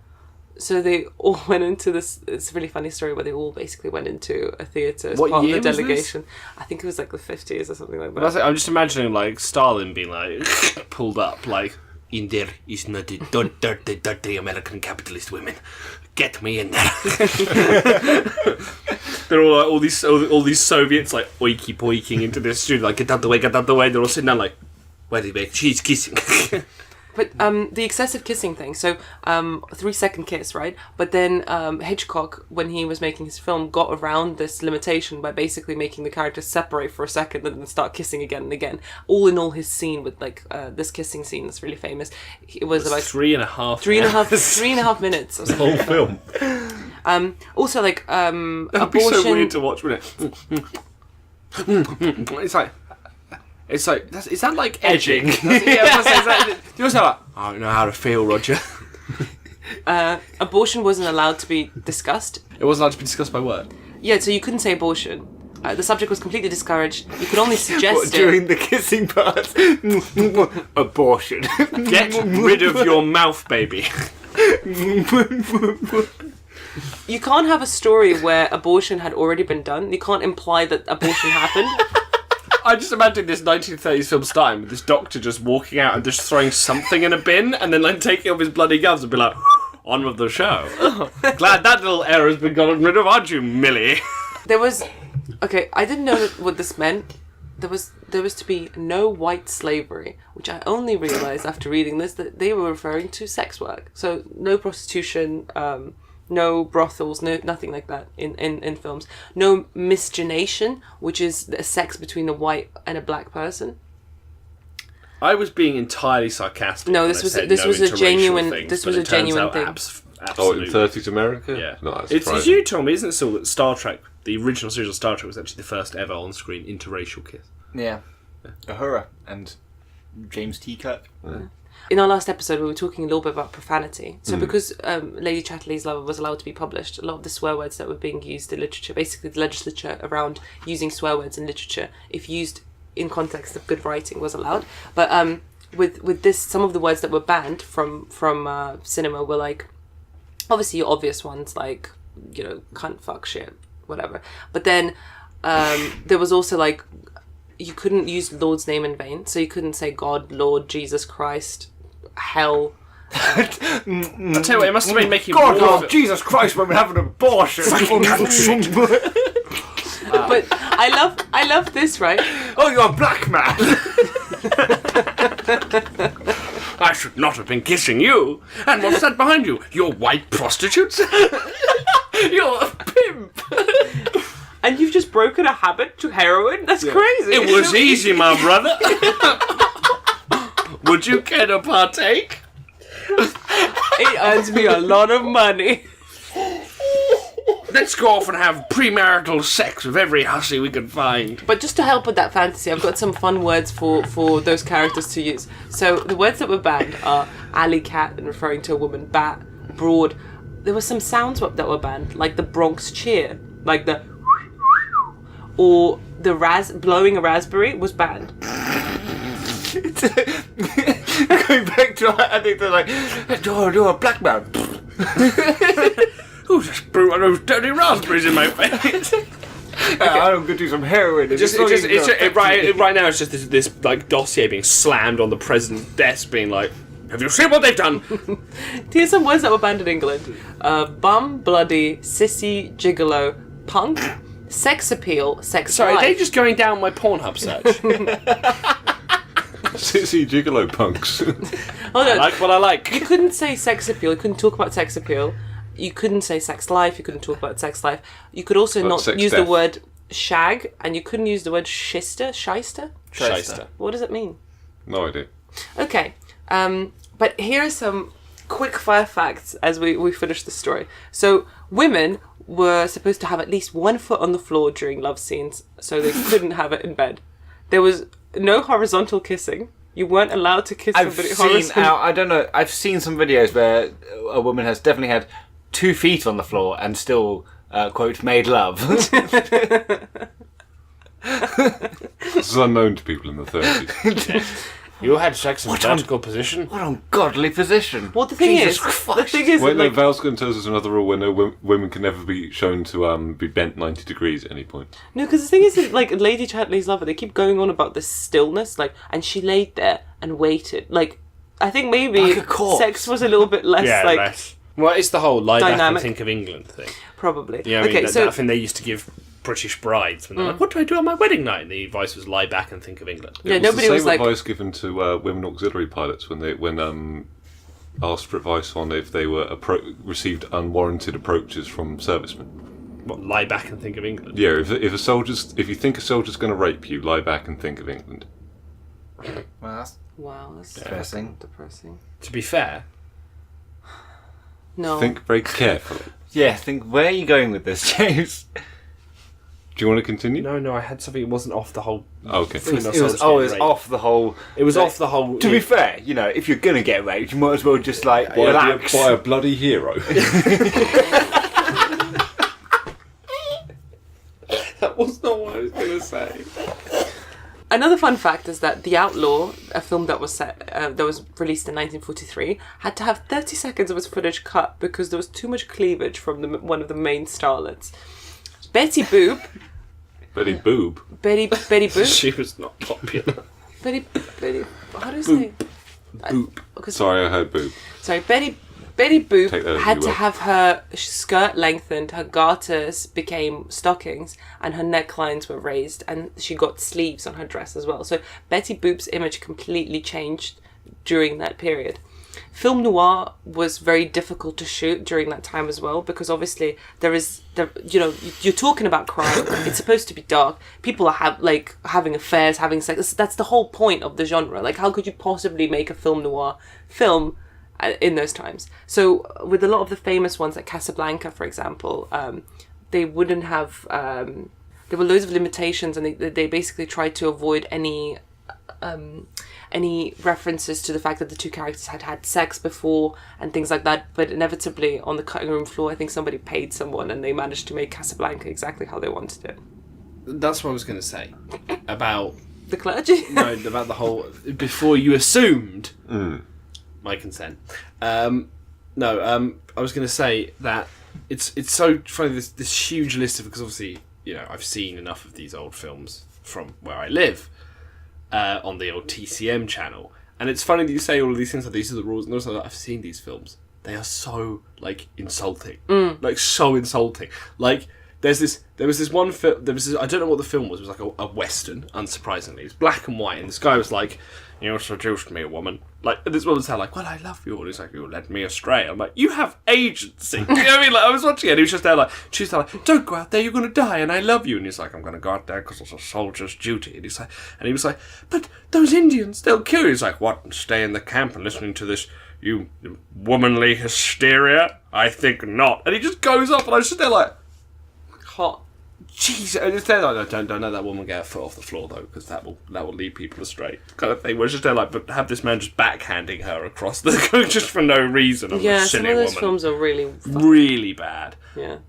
B: So they all went into this. It's a really funny story where they all basically went into a theatre as part of the delegation. I think it was like the 50s or something like that.
E: I'm just imagining like Stalin being like pulled up like, in there is not the dirty American capitalist women. Get me in there. They're all these Soviets like oiky poiking into this studio like get out the way. They're all sitting down like, where do you make? She's kissing.
B: But the excessive kissing thing, so 3-second kiss, right? But then Hitchcock, when he was making his film, got around this limitation by basically making the characters separate for a second and then start kissing again and again. All in all, his scene with like this kissing scene that's really famous, it was about 3.5 minutes.
E: The whole film.
B: Also, like
E: That'd
B: abortion.
E: be so weird to watch, wouldn't it? Is that like edging? Do you also like, I don't know how to feel, Roger.
B: Abortion wasn't allowed to be discussed.
E: It wasn't allowed to be discussed by word.
B: Yeah, so you couldn't say abortion. The subject was completely discouraged. You could only suggest
C: during the kissing part. Abortion.
E: Get rid of your mouth, baby.
B: You can't have a story where abortion had already been done. You can't imply that abortion happened.
E: I just imagine this 1930s film starting with this doctor just walking out and just throwing something in a bin and then like taking off his bloody gloves and be like, on with the show. Glad that little error's been gotten rid of, aren't you, Millie?
B: There was... Okay, I didn't know what this meant. There was to be no white slavery, which I only realised after reading this that they were referring to sex work. So no prostitution, no brothels, nothing like that in films. No miscegenation, which is a sex between a white and a black person.
E: I was being entirely sarcastic.
B: No, this was a genuine thing.
D: Oh, in 30s America?
E: Yeah.
D: No, that's
E: it's you told me, isn't it, Saul, that Star Trek, the original series of Star Trek, was actually the first ever on-screen interracial kiss.
C: Yeah. Uhura and James T. Kirk.
D: Yeah.
B: In our last episode, we were talking a little bit about profanity. So because Lady Chatterley's Lover was allowed to be published, a lot of the swear words that were being used in literature, basically the legislature around using swear words in literature, if used in context of good writing, was allowed. But with this, some of the words that were banned from cinema were like, obviously your obvious ones like, you know, cunt, fuck, shit, whatever. But then there was also like, you couldn't use Lord's name in vain. So you couldn't say God, Lord, Jesus Christ, hell.
E: I'll tell you what, it must have been making
C: God,
E: war.
C: Lord Jesus Christ, when we have an abortion.
B: But I love this, right?
C: Oh, you're a black man.
E: I should not have been kissing you. And what's that behind you? You're white prostitutes? You're a pimp.
B: And you've just broken a habit to heroin? That's crazy.
E: It was easy, my brother. Would you care to partake?
B: It earns me a lot of money.
E: Let's go off and have premarital sex with every hussy we can find.
B: But just to help with that fantasy, I've got some fun words for those characters to use. So the words that were banned are alley cat, and referring to a woman, bat, broad. There were some sounds that were banned, like the Bronx cheer, like the, or the blowing a raspberry was banned.
C: Going back to, I think they're like, you're a black man.
E: Who just blew one of those dirty raspberries in my face?
C: I'm going to do some heroin.
E: Right now it's just this like dossier being slammed on the president's desk, being like, have you seen what they've done?
B: Here's some words that were banned in England. Bum, bloody, sissy, gigolo, punk, sex appeal, sex
E: Sorry,
B: life.
E: are they just going down my Pornhub search?
D: Sissy gigolo punks.
B: Oh, no.
E: I like what I like.
B: You couldn't say sex appeal. You couldn't talk about sex appeal. You couldn't say sex life. You couldn't talk about sex life. You could also not use the word shag, and you couldn't use the word shyster. Shyster? What does it mean?
D: No idea.
B: Okay. But here are some quick fire facts as we finish the story. So women were supposed to have at least 1 foot on the floor during love scenes, so they couldn't have it in bed. There was no horizontal kissing. You weren't allowed to kiss somebody.
C: I don't know. I've seen some videos where a woman has definitely had 2 feet on the floor and still, quote, made love.
D: This is unknown to people in the 30s.
E: You had sex in a vertical position?
C: What ungodly position.
B: Well, the thing is,
D: Wait, no, Val's going to tell us another rule where women can never be shown to be bent 90 degrees at any point.
B: No, because the thing is, like, Lady Chatterley's Lover, they keep going on about this stillness, like, and she laid there and waited. Like, I think maybe
C: like a corpse.
B: Sex was a little bit less,
E: less. Well, it's the whole lie
B: dynamic.
E: back and think of England thing.
B: Probably.
E: Yeah, I mean, I think they used to give British brides when they're like, what do I do on my wedding night? And the advice was lie back and think of England.
B: Yeah,
D: It
B: nobody was
D: the same
B: like...
D: advice given to women auxiliary pilots when asked for advice on if they were received unwarranted approaches from servicemen.
E: What, lie back and think of England?
D: Yeah, if you think a soldier's going to rape you, lie back and think of England.
C: Wow, that's
B: depressing.
E: To be fair...
B: No.
D: Think very carefully.
C: Yeah, where are you going with this, James?
D: Do you want to continue?
E: No, I had something. It wasn't off the whole.
D: Okay.
C: It was off the whole.
E: It was off the whole.
C: To be fair, if you're gonna get raped, you might as well just relax.
D: By a bloody hero.
E: That was not what I was gonna say.
B: Another fun fact is that The Outlaw, a film that was released in 1943, had to have 30 seconds of its footage cut because there was too much cleavage from one of the main starlets. Betty Boop.
D: Betty Boob.
B: Betty Boop.
E: She was not popular.
B: Betty. How do you say?
E: Boop.
D: Sorry, I heard boob.
B: Sorry, Betty Boop had to
D: will.
B: have her skirt lengthened, her garters became stockings, and her necklines were raised, and she got sleeves on her dress as well. So Betty Boop's image completely changed during that period. Film noir was very difficult to shoot during that time as well, because obviously you're talking about crime. It's supposed to be dark. People are having affairs, having sex. That's the whole point of the genre. Like, how could you possibly make a film noir film in those times? So with a lot of the famous ones, like Casablanca, for example, they wouldn't have. There were loads of limitations, and they basically tried to avoid any references to the fact that the two characters had had sex before and things like that. But inevitably, on the cutting room floor, I think somebody paid someone, and they managed to make Casablanca exactly how they wanted it.
E: That's what I was going to say about
B: the clergy.
E: No, about the whole before you assumed my consent. I was going to say that it's so funny, this huge list of, because obviously I've seen enough of these old films from where I live. On the old TCM channel, and it's funny that you say all of these things like these are the rules, and also I've seen these films. They are so insulting, so insulting. Like there was this one film. I don't know what the film was. It was like a western, unsurprisingly. It was black and white, and this guy was like, "You seduced me, woman." And this woman said "Well, I love you," and he's like, "You led me astray." I'm like, "You have agency." You know what I mean? I was watching it, and he was just there she's like, "Don't go out there, you're gonna die, and I love you." And he's like, "I'm gonna go out there because it's a soldier's duty." And he was like, "But those Indians, they'll kill you." He's like, "What? And stay in the camp and listening to this, you womanly hysteria? I think not." And he just goes off, and I was just there
B: hot.
E: Jeez, don't let that woman get her foot off the floor though, because that will lead people astray. Kind of thing. We're just there but have this man just backhanding her across the just for no reason.
B: Yeah, some of those films are
E: really bad.
B: Yeah.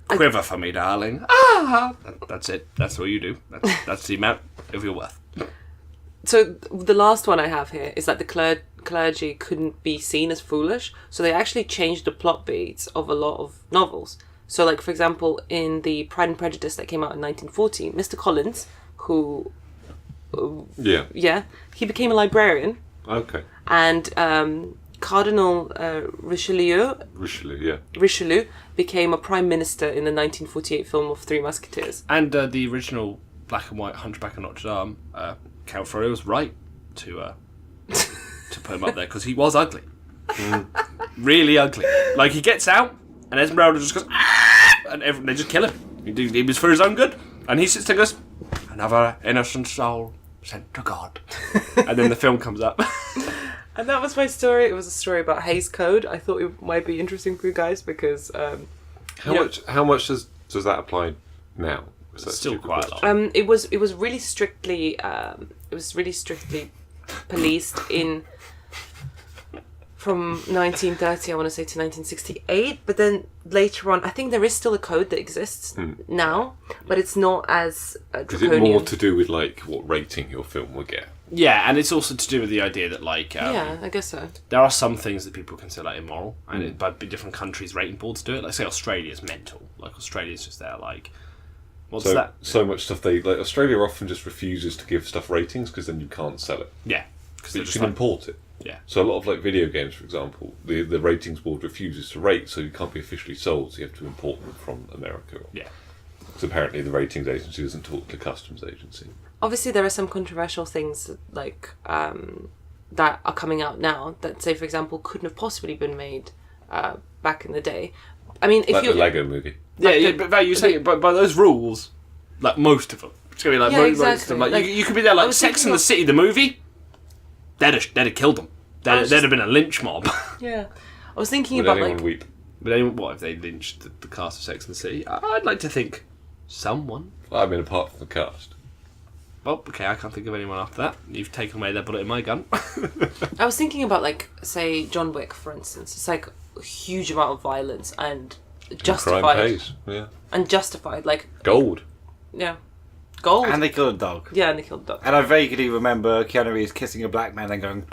E: Quiver for me, darling. Ah, that's it. That's all you do. That's the amount of your worth.
B: So the last one I have here is that the clergy couldn't be seen as foolish, so they actually changed the plot beats of a lot of novels. So, for example, in the Pride and Prejudice that came out in 1914, Mr. Collins, who... he became a librarian.
D: Okay.
B: And Cardinal Richelieu became a prime minister in the 1948 film of Three Musketeers.
E: And the original black and white Hunchback of Notre Dame, Count Frodo was right to put him up there, because he was ugly. Really ugly. He gets out, and Esmeralda just goes, and they just kill him. He was for his own good. And he sits there and goes, "Another innocent soul sent to God." And then the film comes up.
B: And that was my story. It was a story about Hays Code. I thought it might be interesting for you guys because...
D: How much does that apply now? That's
E: still
D: stupid
E: quite a
D: question.
E: lot.
B: It was really strictly policed in from 1930, I want to say, to 1968. But then later on, I think there is still a code that exists now, but it's not as
D: Is
B: draconian.
D: it more to do with like what rating your film will get?
E: Yeah, and it's also to do with the idea that like
B: Yeah, I guess so.
E: there are some things that people consider like immoral, and but different countries' rating boards do it. Like say Australia's mental. Like Australia's just there like, what's that?
D: So much stuff Australia often just refuses to give stuff ratings because then you can't sell it.
E: Yeah, because
D: But
E: they're
D: you
E: just
D: can
E: like,
D: import it.
E: yeah.
D: So a lot of like video games, for example, the ratings board refuses to rate, so you can't be officially sold. So you have to import them from America.
E: Yeah.
D: Because apparently the ratings agency doesn't talk to the customs agency.
B: Obviously, there are some controversial things like that are coming out now that, say, for example, couldn't have possibly been made back in the day. I mean, if
D: Like
B: you
D: the Lego movie.
E: Yeah, but you say by those rules, like most of them, it's gonna be like
B: Yeah,
E: most of
B: exactly.
E: them. Like,
B: Like,
E: you could be there
B: I
E: like
B: was
E: Sex
B: thinking
E: and the City, the movie. They'd have killed them. There'd have been a lynch mob.
B: yeah, I was thinking
D: Would
B: about
D: anyone
B: like
D: weep?
E: But anyone, what if they lynched the cast of Sex and the City? I'd like to think someone.
D: Well, I mean, apart from the cast.
E: Well, okay, I can't think of anyone after that. You've taken away that bullet in my gun.
B: I was thinking about like, say, John Wick, for instance. It's like a huge amount of violence and
D: Crime
B: justified
D: pays. Yeah.
B: and justified. Like,
D: Gold.
B: yeah, gold.
C: And they killed a dog.
B: Yeah, and they killed the dog.
C: And I vaguely remember Keanu Reeves kissing a black man and going,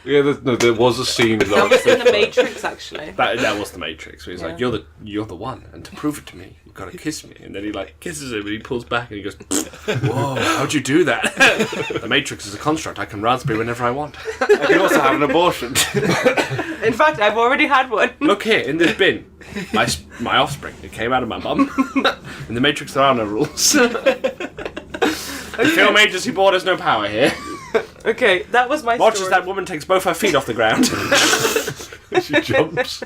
D: Yeah, there was a scene
B: That
D: like
B: was in the Matrix, actually.
E: that was the Matrix. Where he's like,
B: Yeah.
E: "You're the one, and to prove it to me, you've got to kiss me." And then he like kisses him, and he pulls back, and he goes, "Whoa, how'd you do that?" The Matrix is a construct. I can raspberry whenever I want.
C: I can also have an abortion.
B: In fact, I've already had one.
E: Look here in this bin, my offspring. It came out of my bum. In the Matrix, there are no rules. The film agency board has no power here.
B: Okay, that was my
E: Watch as
B: story.
E: that woman takes both her feet off the ground.
D: she jumps.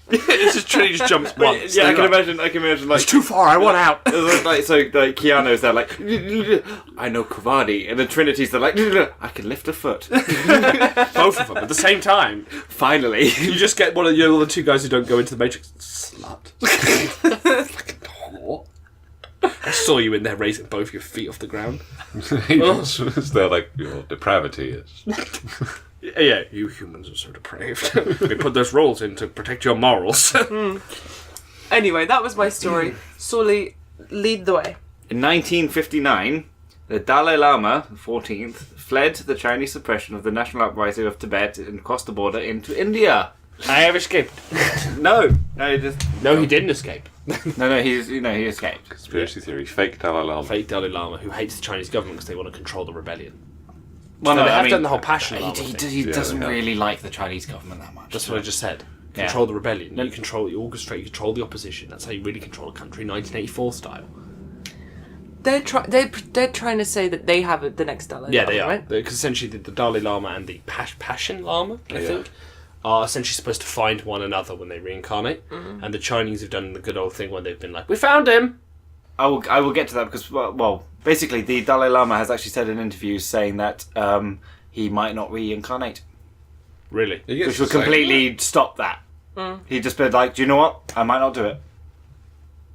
E: It's just Trinity just jumps once.
C: Yeah, I can imagine like
E: It's too far. I want out.
C: like Keanu's there like I know karate, and then Trinity's there like I can lift a foot.
E: Both of them at the same time.
C: Finally.
E: You just get one of the other two guys who don't go into the Matrix. Slut. What? I saw you in there raising both your feet off the ground.
D: They're like, your depravity is.
E: Yeah, you humans are so depraved. We put those rules in to protect your morals.
B: Anyway, that was my story. Sully, lead the way.
C: In 1959, the Dalai Lama, the 14th, fled the Chinese suppression of the national uprising of Tibet and crossed the border into India.
E: I have escaped.
C: No,
E: He didn't escape.
C: he escaped.
D: Conspiracy theory. Fake Dalai Lama.
E: Fake Dalai Lama who hates the Chinese government because they want to control the rebellion.
C: Well,
E: So they have done the whole passion Lama
C: He
E: thing.
C: doesn't
D: yeah.
C: really like the Chinese government that much.
E: That's what I just said.
C: Yeah.
E: Control the rebellion. You control, you orchestrate, you control the opposition. That's how you really control a country, 1984 style.
B: They're trying to say that they have the next Dalai
E: Yeah,
B: Lama,
E: they are.
B: right?
E: Because essentially the Dalai Lama and the Passion Lama, I think, are essentially supposed to find one another when they reincarnate. And the Chinese have done the good old thing where they've been like, we found him!
C: I will get to that because, well, basically the Dalai Lama has actually said in interviews saying that he might not reincarnate.
E: Really?
C: Which would completely stop that. He'd just be like, do you know what? I might not do it.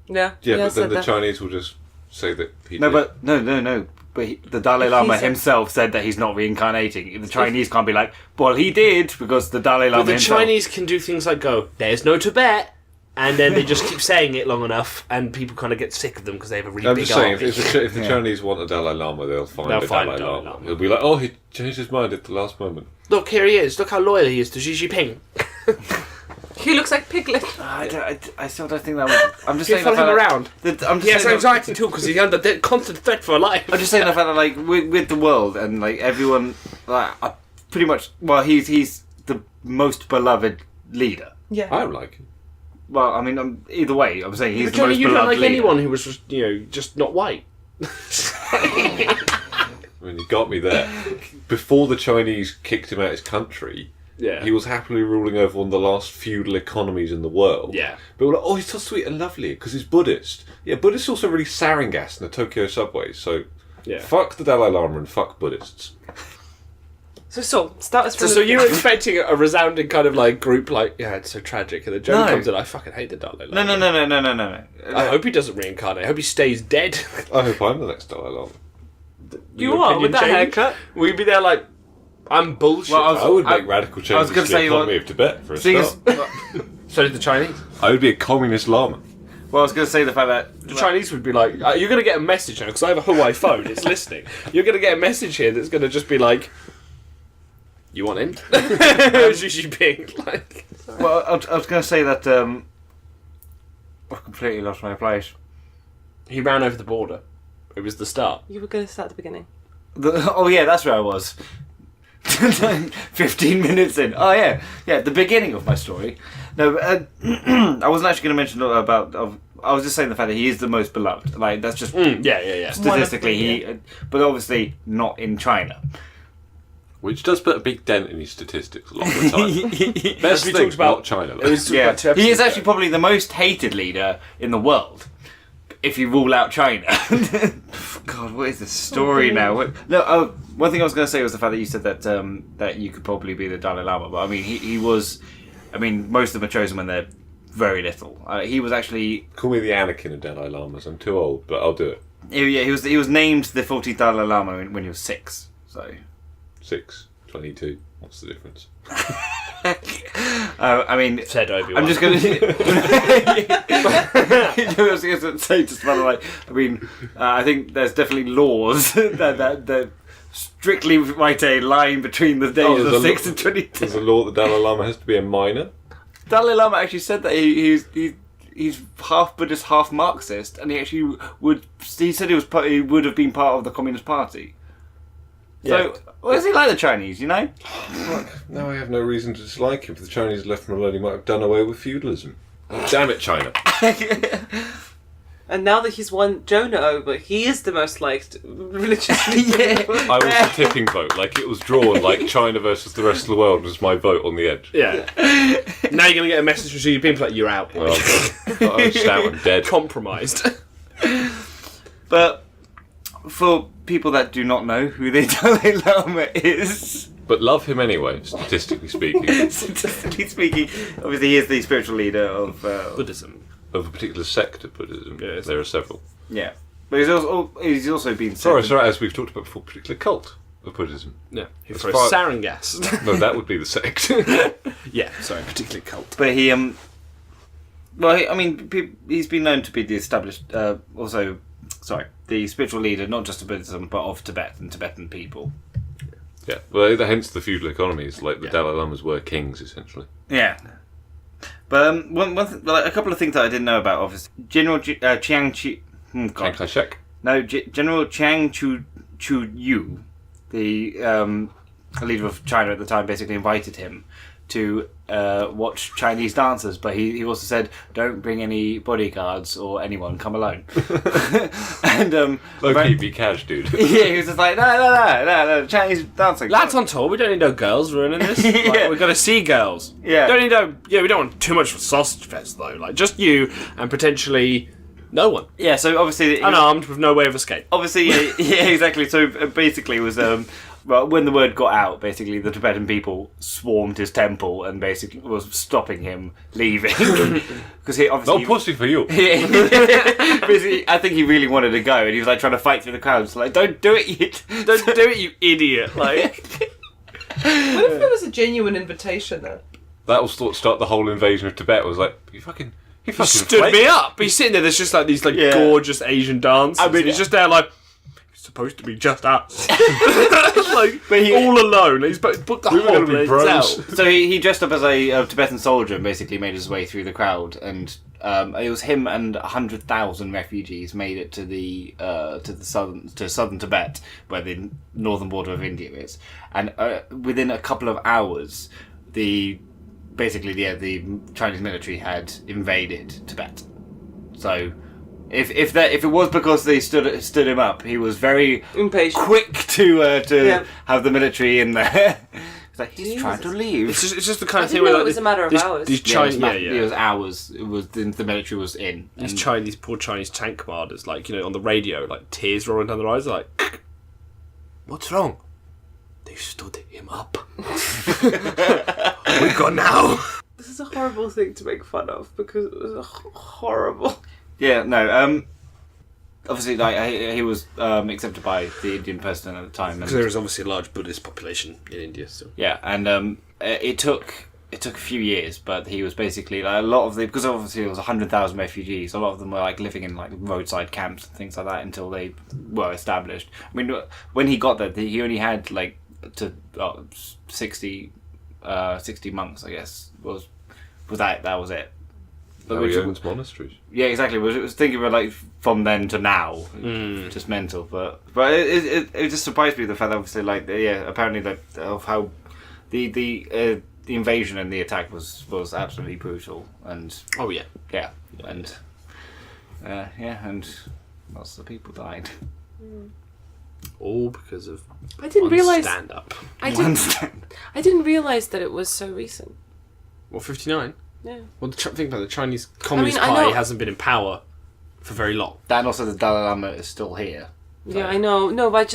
B: Yeah.
D: Yeah, but then
B: said
D: the
B: that.
D: Chinese will just say that he
C: No,
D: did.
C: but no. But the Dalai Lama
B: said-
C: himself said that he's not reincarnating. The Chinese can't be like, well, he did because the Dalai Lama
E: But the
C: himself.
E: Chinese can do things like go, there's no Tibet, and then they just keep saying it long enough, and people kind of get sick of them because they have a really
D: I'm
E: big
D: just saying,
E: army.
D: if the Chinese want a Dalai Lama, they'll find
E: They'll
D: a
E: find
D: Dalai
E: a Dalai
D: Lama.
E: Lama.
D: He'll be like, oh, he changed his mind at the last moment.
E: Look, here he is. Look how loyal he is to Xi Jinping.
B: He looks like Piglet.
C: I still don't think that would... I'm just
E: You
C: saying
E: follow
C: the
E: him
C: fact
E: around.
C: that- I'm
E: He
C: just
E: has
C: saying that-
E: anxiety too because he's under constant threat for life.
C: I'm just saying the fact that, like, with the world and, like, everyone, like, pretty much, well, he's the most beloved leader.
B: Yeah.
D: I don't like him.
C: Well, I mean, either way, I'm saying he's
E: But
C: the
E: Johnny,
C: most
E: you don't
C: beloved
E: like
C: leader.
E: anyone who was just, just not white.
D: I mean, you got me there. Before the Chinese kicked him out of his country,
E: Yeah.
D: he was happily ruling over one of the last feudal economies in the world.
E: Yeah.
D: But we're like, oh, he's so sweet and lovely because he's Buddhist. Yeah, Buddhists also really sarin gas in the Tokyo subways, so
E: Yeah.
D: fuck the Dalai Lama and fuck Buddhists.
B: So Saul, start us from
E: So you were expecting a resounding kind of like group like, yeah, it's so tragic, and then Jonah comes in, I fucking hate the Dalai Lama.
C: No.
E: I hope he doesn't reincarnate. I hope he stays dead.
D: I hope I'm the next Dalai Lama.
B: You are, with that haircut.
E: Will you be there like, I'm bullshit?
D: I would make radical changes to the economy of Tibet for a start.
E: So did the Chinese.
D: I would be a communist Lama.
C: Well, I was going to say the fact that
E: The Chinese would be like, you're going to get a message now, because I have a Huawei phone, it's listening. You're going to get a message here that's going to just be like, you want in? Xi Jinping. Like,
C: well, I was going to say that I've completely lost my place.
E: he ran over the border. It was the start.
B: You were going to start at the beginning.
C: Oh yeah, that's where I was. 15 minutes in. Oh yeah, the beginning of my story. No, I wasn't actually going to mention about. I was just saying the fact that he is the most beloved. Like that's just
E: Yeah.
C: statistically but obviously not in China.
D: Which does put a big dent in his statistics a lot of the time. Best
E: we
D: thing
E: talked about-
D: not China.
E: It was
C: Yeah,
E: about 2
C: he is
E: episodes
C: actually
E: ago.
C: probably the most hated leader in the world. If you rule out China. God, what is the story now? One thing I was going to say was the fact that you said that that you could probably be the Dalai Lama, but I mean, he was. I mean, most of them are chosen when they're very little. He was actually.
D: Call me the Anakin of Dalai Lamas. I'm too old, but I'll do it.
C: He was named the 14th Dalai Lama when he was 6. So.
D: 6, 22. What's the difference?
C: I mean,
E: Said Obi-Wan.
C: I'm just going to. I was going to say just about like. I mean, I think there's definitely laws that strictly write a line between the days of 6 and 22.
D: There's a law that Dalai Lama has to be a minor.
C: Dalai Lama actually said that he's half Buddhist, half Marxist, and he actually would. He said he would have been part of the Communist Party.
E: Yeah.
C: So, what is he like the Chinese? You know?
D: Now I have no reason to dislike him. If the Chinese left him alone, he might have done away with feudalism. Oh, damn it, China.
B: And now that he's won Jonah over, he is the most liked religious leader.
D: I was the tipping vote. Like, it was drawn like China versus the rest of the world was my vote on the edge.
E: Yeah. Now you're going to get a message from Xi Jinping like, you're out, boy.
D: I'm just out and dead.
E: Compromised.
C: But for people that do not know who the Dalai Lama is,
D: But love him anyway, statistically speaking.
C: statistically speaking, obviously he is the spiritual leader of
E: Buddhism.
D: Of a particular sect of Buddhism.
E: Yeah,
D: there are several.
C: Yeah, but he's also been
D: Sorry, as we've talked about before, particular cult of Buddhism.
E: Yeah. He
D: As
E: throws
D: far-
E: sarin gas.
D: No, that would be the sect.
E: Yeah, sorry, particularly cult.
C: But he I mean, he's been known to be the established the spiritual leader not just of Buddhism but of Tibet and Tibetan people.
D: Yeah, well, hence the feudal economies. Like the Dalai Lamas were kings, essentially.
C: Yeah. But a couple of things that I didn't know about, obviously. General Chiang
D: Chiang Kai-shek.
C: No, General Chiang Chu-yu, the leader of China at the time, basically invited him to watch Chinese dancers, but he also said, don't bring any bodyguards or anyone, come alone. And
D: Low-key, be cash, dude.
C: yeah, he was just like, no, Chinese dancing.
E: Lads on tour, we don't need no girls ruining this.
C: Yeah.
E: Like, we've got to see girls.
C: Yeah.
E: We don't want too much of a sausage fest though. Like just you and potentially no one.
C: Yeah, so obviously...
E: Unarmed with no way of escape.
C: Obviously, yeah, exactly. So basically it was... well, when the word got out, basically the Tibetan people swarmed his temple and basically was stopping him leaving. Because he obviously...
D: No pussy for you.
C: Basically, I think he really wanted to go and he was like trying to fight through the crowd. It's like, don't do it,
E: Don't do it, you idiot. Like
B: What if there was a genuine invitation though?
D: That was thought to start the whole invasion of Tibet. Was like, he fucking
E: stood
D: flaked.
E: me up. He's sitting there, there's just like these like
C: Yeah.
E: gorgeous Asian dancers.
C: I mean,
E: he's just there like it's supposed to be just us. Like
C: But he-
E: all alone. He's booked the
D: We were
E: whole
D: gonna be
E: place
D: bros.
E: out.
C: So he dressed up as a Tibetan soldier and basically made his way through the crowd, and it was him and 100,000 refugees made it to the southern Tibet, where the northern border of India is, and within a couple of hours, the Chinese military had invaded Tibet. So. If it was because they stood him up, he was very
B: Impatient.
C: quick to
B: Yeah.
C: have the military in there. It's like he's
B: Jesus.
C: trying to leave.
E: It's just the kind
B: I
E: of thing
B: didn't
E: where
B: know
E: like,
B: it was a matter of hours.
E: These
C: Yeah, it was
E: Chinese,
C: It was hours. It was the military was in.
E: These
C: And-
E: Chinese, poor Chinese tank commanders, like, you know, on the radio, like, tears rolling down their eyes, like, what's wrong? They stood him up. We got now.
B: This is a horrible thing to make fun of because it was horrible.
C: Yeah, no. Obviously, like he was accepted by the Indian president at the time.
E: Because there is obviously a large Buddhist population in India still.
C: Yeah, and it took a few years, but he was basically like, a lot of because obviously there was 100,000 refugees. A lot of them were like living in like roadside camps and things like that until they were established. I mean, when he got there, he only had like 60 monks, I guess. Was that was it?
D: Now he owns monasteries.
C: Yeah, exactly. It was thinking about like from then to now, just mental. But it just surprised me the fact that obviously like apparently that of how the invasion and the attack was absolutely brutal and and lots of people died.
E: All because of
B: I didn't realize.
E: Stand up.
B: I didn't realize that it was so recent.
E: What, 59?
B: Yeah.
E: Well, think about it, the Chinese Communist
B: I
E: Party
B: know.
E: hasn't been in power for very long.
C: That and also the Dalai Lama is still here.
B: Yeah, I know. No, but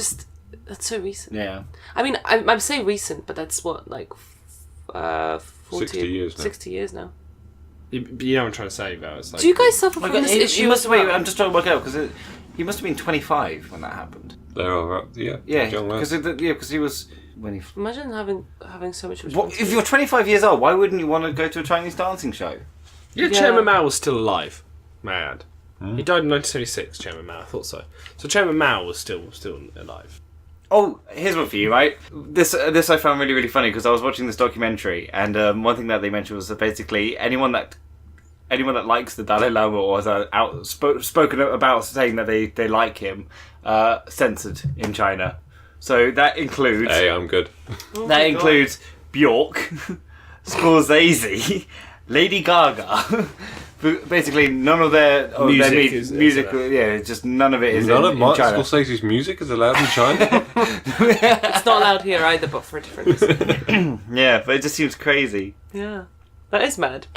B: that's so recent.
C: Yeah.
B: I mean, I'm saying recent, but that's what, like, 40,
D: 60 years now.
B: 60 years now.
E: But you know what I'm trying to say about it. It's like,
B: Do you guys suffer from this issue?
C: He must
B: as
C: wait.
B: well?
C: I'm just trying to work it out because he must have been 25 when that happened.
D: There are, yeah. Young man.
C: Because he was when he.
B: Imagine having so much
C: What,
B: responsibility.
C: if you're 25 years old, why wouldn't you want to go to a Chinese dancing show?
E: Yeah,
B: Yeah.
E: Chairman Mao was still alive. May I add. He died in 1976, Chairman Mao, I thought so. So Chairman Mao was still alive.
C: Oh, here's one for you, right? This I found really, really funny because I was watching this documentary, and one thing that they mentioned was that basically anyone that likes the Dalai Lama or has spoken about saying that they like him, censored in China. So that includes
D: Hey, I'm good.
C: that includes Bjork, Scorsese, Lady Gaga. Basically, none of their music, just none of it is
D: None
C: in
D: of Martin
C: China.
D: Scorsese's music is allowed in China.
B: It's not allowed here either, but for a different reason.
C: Yeah, but it just seems crazy.
B: Yeah. That is mad.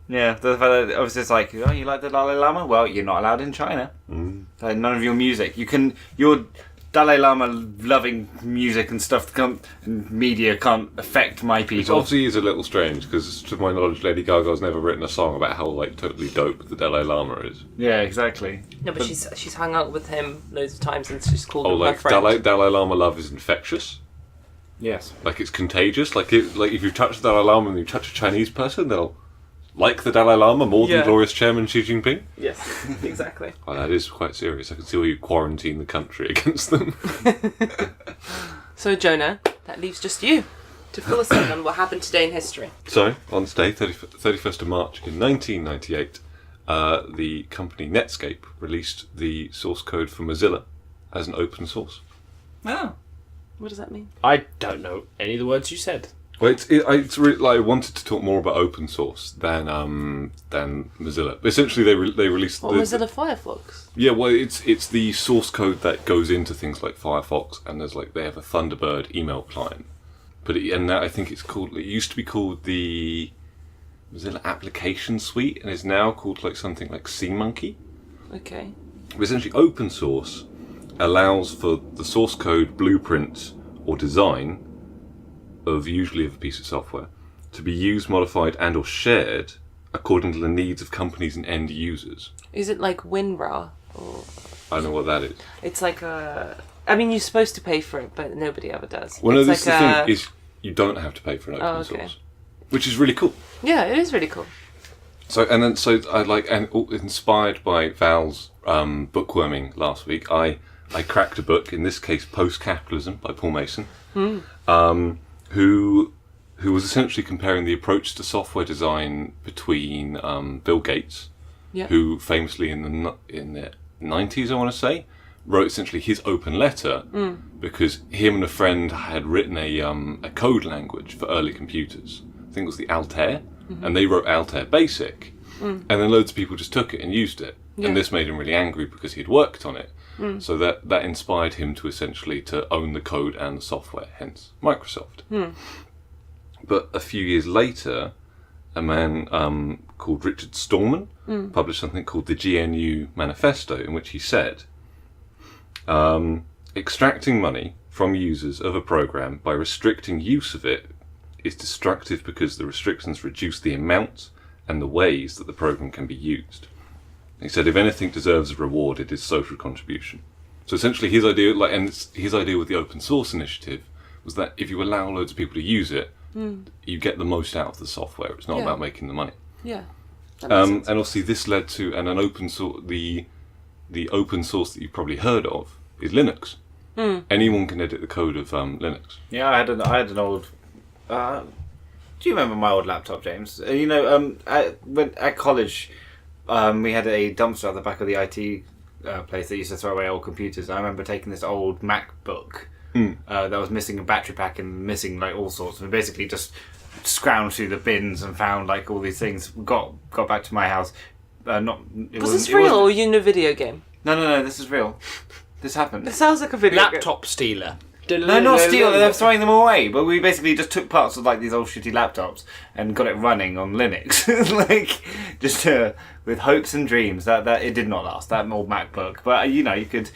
C: Yeah, the fact that obviously it's like, oh, you like the Dalai Lama? Well, you're not allowed in China. Like, none of your music. Your Dalai Lama loving music and stuff and media can't affect my
D: Which
C: people.
D: obviously is a little strange because, to my knowledge, Lady Gaga's never written a song about how like totally dope the Dalai Lama is.
C: Yeah, exactly.
B: No, but she's hung out with him loads of times and she's called
D: Oh,
B: him her
D: like
B: friend.
D: Dalai Lama love is infectious.
C: Yes.
D: Like it's contagious. Like if you touch the Dalai Lama and you touch a Chinese person, they'll like the Dalai Lama more than glorious Chairman Xi Jinping.
B: Yes, exactly.
D: Well, that is quite serious. I can see why you quarantine the country against them.
B: So, Jonah, that leaves just you to fill us in on what happened today in history.
D: So, on this day, 31st of March in 1998, the company Netscape released the source code for Mozilla as an open source.
C: Oh.
B: What does that mean?
E: I don't know any of the words you said.
D: Well, it's really, like, I wanted to talk more about open source than Mozilla. Essentially, they released
B: Mozilla Firefox?
D: Yeah, well, it's the source code that goes into things like Firefox, and there's like they have a Thunderbird email client, and now I think it's called. It used to be called the Mozilla Application Suite, and is now called like something like SeaMonkey.
B: Okay.
D: But essentially, open source allows for the source code, blueprint, or design of usually of a piece of software to be used, modified, and or shared according to the needs of companies and end users.
B: Is it like WinRAR? Or
D: I don't know what that is.
B: it's like a... I mean, you're supposed to pay for it, but nobody ever does.
D: Well, no,
B: It's
D: this is
B: like
D: the thing, is you don't have to pay for an open source. Which is really cool.
B: Yeah, it is really cool.
D: So inspired by Val's bookworming last week, I cracked a book, in this case Post-Capitalism by Paul Mason, who was essentially comparing the approach to software design between Bill Gates, who famously in the 90s, I want to say, wrote essentially his open letter because him and a friend had written a code language for early computers. I think it was the Altair, and they wrote Altair Basic, and then loads of people just took it and used it. And this made him really angry because he had worked on it. So that inspired him to essentially to own the code and the software, hence Microsoft. But a few years later, a man called Richard Stallman published something called the GNU Manifesto, in which he said, extracting money from users of a program by restricting use of it is destructive because the restrictions reduce the amount and the ways that the program can be used. He said, if anything deserves a reward, it is social contribution. So essentially his idea, his idea with the open source initiative was that if you allow loads of people to use it, you get the most out of the software. It's not about making the money.
B: Yeah.
D: And obviously this led to an open source, the open source that you've probably heard of is Linux. Anyone can edit the code of Linux.
C: Yeah, I had an old. Do you remember my old laptop, James? You know, at college, we had a dumpster at the back of the IT place that used to throw away old computers. I remember taking this old MacBook that was missing a battery pack and missing like all sorts. And basically just scrounged through the bins and found like all these things. Got back to my house.
B: Was this real or were you in a video game?
C: No. This is real. This happened.
B: It sounds like a video game.
E: Laptop stealer.
C: No, not steal. They're throwing them away. But we basically just took parts of like these old shitty laptops and got it running on Linux, like just with hopes and dreams. That it did not last. That old MacBook, but you know, you could.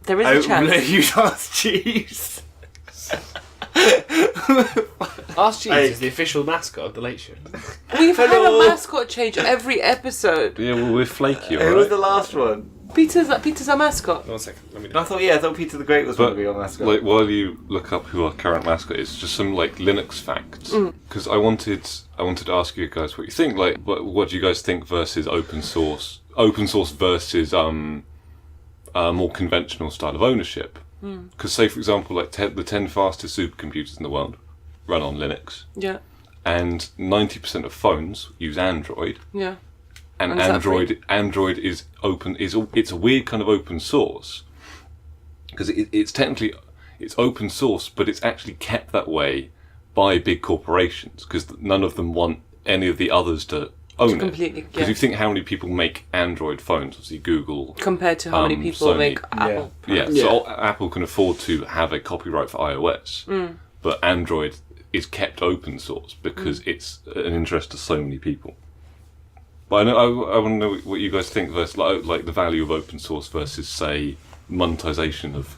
B: There is a chance.
C: Use Ask Jeeves.
E: Ask Jeeves is the official mascot of the Late Shift.
B: We've had a mascot change every episode.
D: Yeah, well, we're flaky,
C: Who was the last one?
B: Peter's our mascot.
E: 1 second, let me
C: I thought Peter the Great was going to be our mascot.
D: Like, while you look up who our current mascot is, just some like Linux facts. Because I wanted to ask you guys what you think. Like, what do you guys think versus open source? Open source versus more conventional style of ownership. Because say for example, like the 10 fastest supercomputers in the world run on Linux.
B: Yeah.
D: And 90% of phones use Android.
B: Yeah.
D: And Android is open. It's a weird kind of open source because it's technically open source, but it's actually kept that way by big corporations because none of them want any of the others to own
B: completely,
D: it. Because you think how many people make Android phones? Obviously, Google
B: compared to how many people
D: Sony.
B: make Apple.
D: Yeah. So Apple can afford to have a copyright for iOS, but Android is kept open source because it's an interest to so many people. But I want to know what you guys think versus like the value of open source versus say monetization of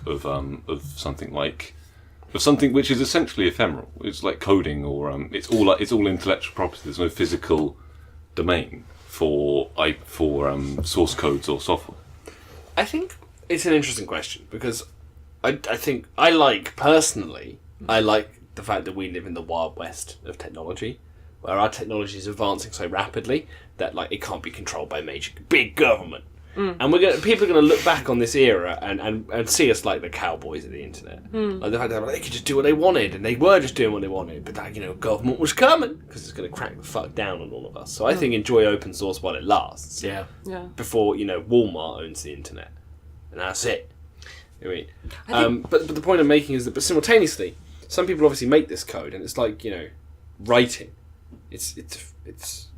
D: something which is essentially ephemeral. It's like coding or it's all intellectual property. There's no physical domain for source codes or software.
E: I think it's an interesting question because I think I like the fact that we live in the Wild West of technology, where our technology is advancing so rapidly that like it can't be controlled by big government. And people are going to look back on this era and see us like the cowboys of the internet. Like the fact that they could just do what they wanted, and they were just doing what they wanted, but that government was coming because it's going to crack the fuck down on all of us. So I think enjoy open source while it lasts.
B: Yeah.
E: Before Walmart owns the internet, and that's it. I mean, but the point I'm making is that, but simultaneously, some people obviously make this code, and it's like writing. It's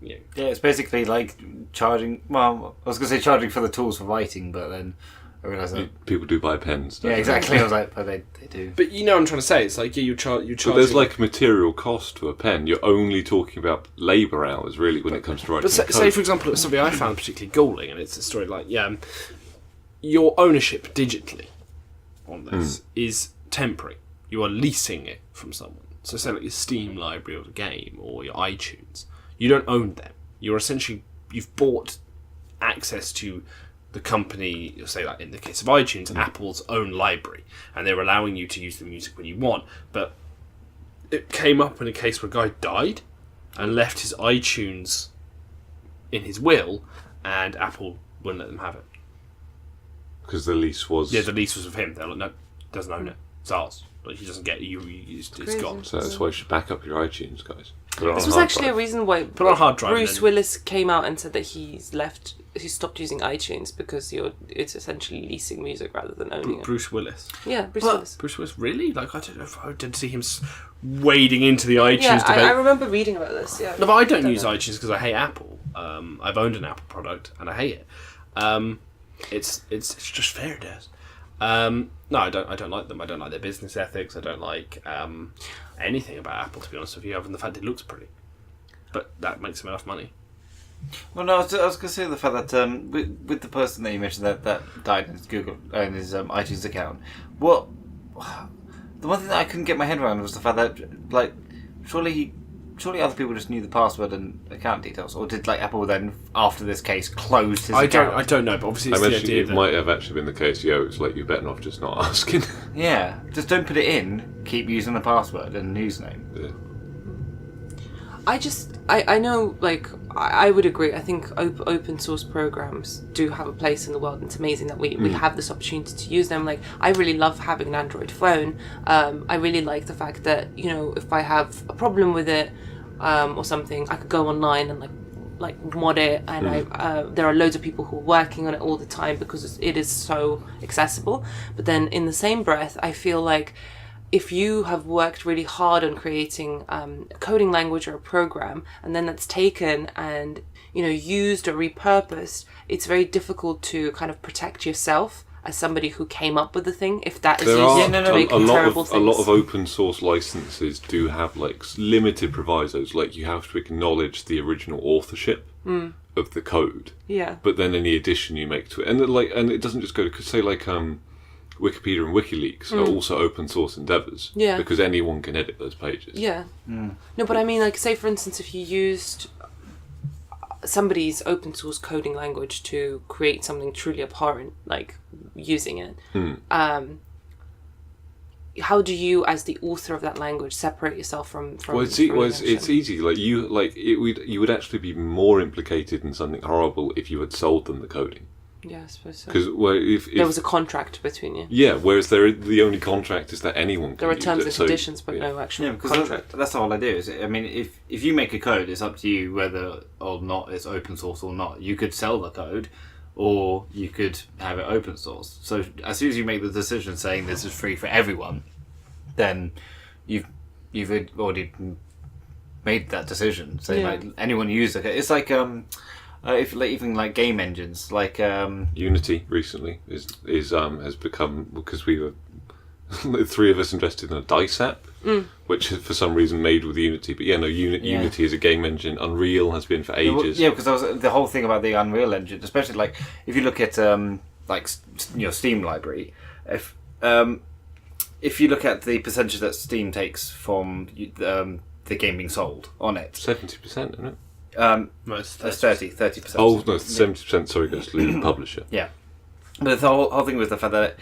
C: Yeah, it's basically like charging. Well, I was going to say charging for the tools for writing, but then I realised that
D: People do buy pens.
C: Yeah, exactly. I was like, but they do.
E: But what I'm trying to say, it's like you charge.
D: But there's like a material cost to a pen. You're only talking about labour hours, really, when it comes to writing.
E: But say for example, it's something I found particularly galling, and it's a story like your ownership digitally on this is temporary. You are leasing it from someone. So say like your Steam library of a game or your iTunes. You don't own them. You've bought access to the company, say like in the case of iTunes, Apple's own library, and they're allowing you to use the music when you want. But it came up in a case where a guy died and left his iTunes in his will, and Apple wouldn't let them have it.
D: Because the lease was...
E: Yeah, the lease was with him. They're like, no, doesn't own it. It's ours. Like, he doesn't get it. It's gone.
D: So that's why you should back up your iTunes, guys.
B: This was actually a reason why Bruce Willis came out and said that he stopped using iTunes because it's essentially leasing music rather than owning it.
E: Bruce Willis.
B: Yeah, Willis.
E: Bruce Willis, really? Like, I don't know if I didn't see him wading into the iTunes debate.
B: I remember reading about this, yeah.
E: No, but I don't use iTunes because I hate Apple. I've owned an Apple product and I hate it. It's just fair, Des. No, I don't like them. I don't like their business ethics. I don't like anything about Apple, to be honest with you, other than the fact it looks pretty. But that makes them enough money.
C: Well, no, I was going to say the fact that with the person that you mentioned that died in his Google in his iTunes account, the one thing that I couldn't get my head around was the fact that like surely other people just knew the password and account details, or did like Apple then after this case close his account?
E: I don't know, but obviously it's
D: I
E: the
D: mentioned
E: idea
D: it
E: that
D: might have actually been the case. It's like you're better off just not asking.
C: Yeah, just don't put it in. Keep using the password and username.
D: Yeah.
B: I know, like, I would agree. I think open source programs do have a place in the world, and it's amazing that we have this opportunity to use them. Like, I really love having an Android phone. I really like the fact that, if I have a problem with it or something, I could go online and like mod it, and there are loads of people who are working on it all the time because it is so accessible. But then in the same breath, I feel like if you have worked really hard on creating a coding language or a program, and then that's taken and used or repurposed, it's very difficult to kind of protect yourself as somebody who came up with the thing if that is used to make terrible things.
D: A lot of open source licenses do have like limited provisos, like you have to acknowledge the original authorship of the code.
B: Yeah.
D: But then any addition you make to it, and it doesn't just go to say like Wikipedia and WikiLeaks are also open source endeavours.
B: Yeah.
D: Because anyone can edit those pages.
B: Yeah. No, but I mean, like, say for instance, if you used somebody's open source coding language to create something truly abhorrent, like using it, how do you, as the author of that language, separate yourself from?
D: It's easy. Like you would actually be more implicated in something horrible if you had sold them the coding.
B: Yeah, I suppose so.
D: Because if
B: there was a contract between you.
D: Yeah, whereas the only contract is that anyone can
B: there are
D: use
B: terms
D: it,
B: and conditions, but no actual contract.
C: That's the whole idea. I mean, if you make a code, it's up to you whether or not it's open source or not. You could sell the code, or you could have it open source. So as soon as you make the decision saying this is free for everyone, then you've already made that decision. So like anyone use it. It's like even like game engines, like
D: Unity recently has become, because we were the three of us invested in a dice app, which for some reason made with Unity. But Unity is a game engine. Unreal has been for ages.
C: Yeah, because the whole thing about the Unreal Engine, especially like if you look at Steam library, if you look at the percentage that Steam takes from the game being sold on it,
D: 70%, isn't it?
C: No, it's 30%.
D: Oh no, 70%. Sorry, goes to the publisher.
C: Yeah, but the whole thing was the fact that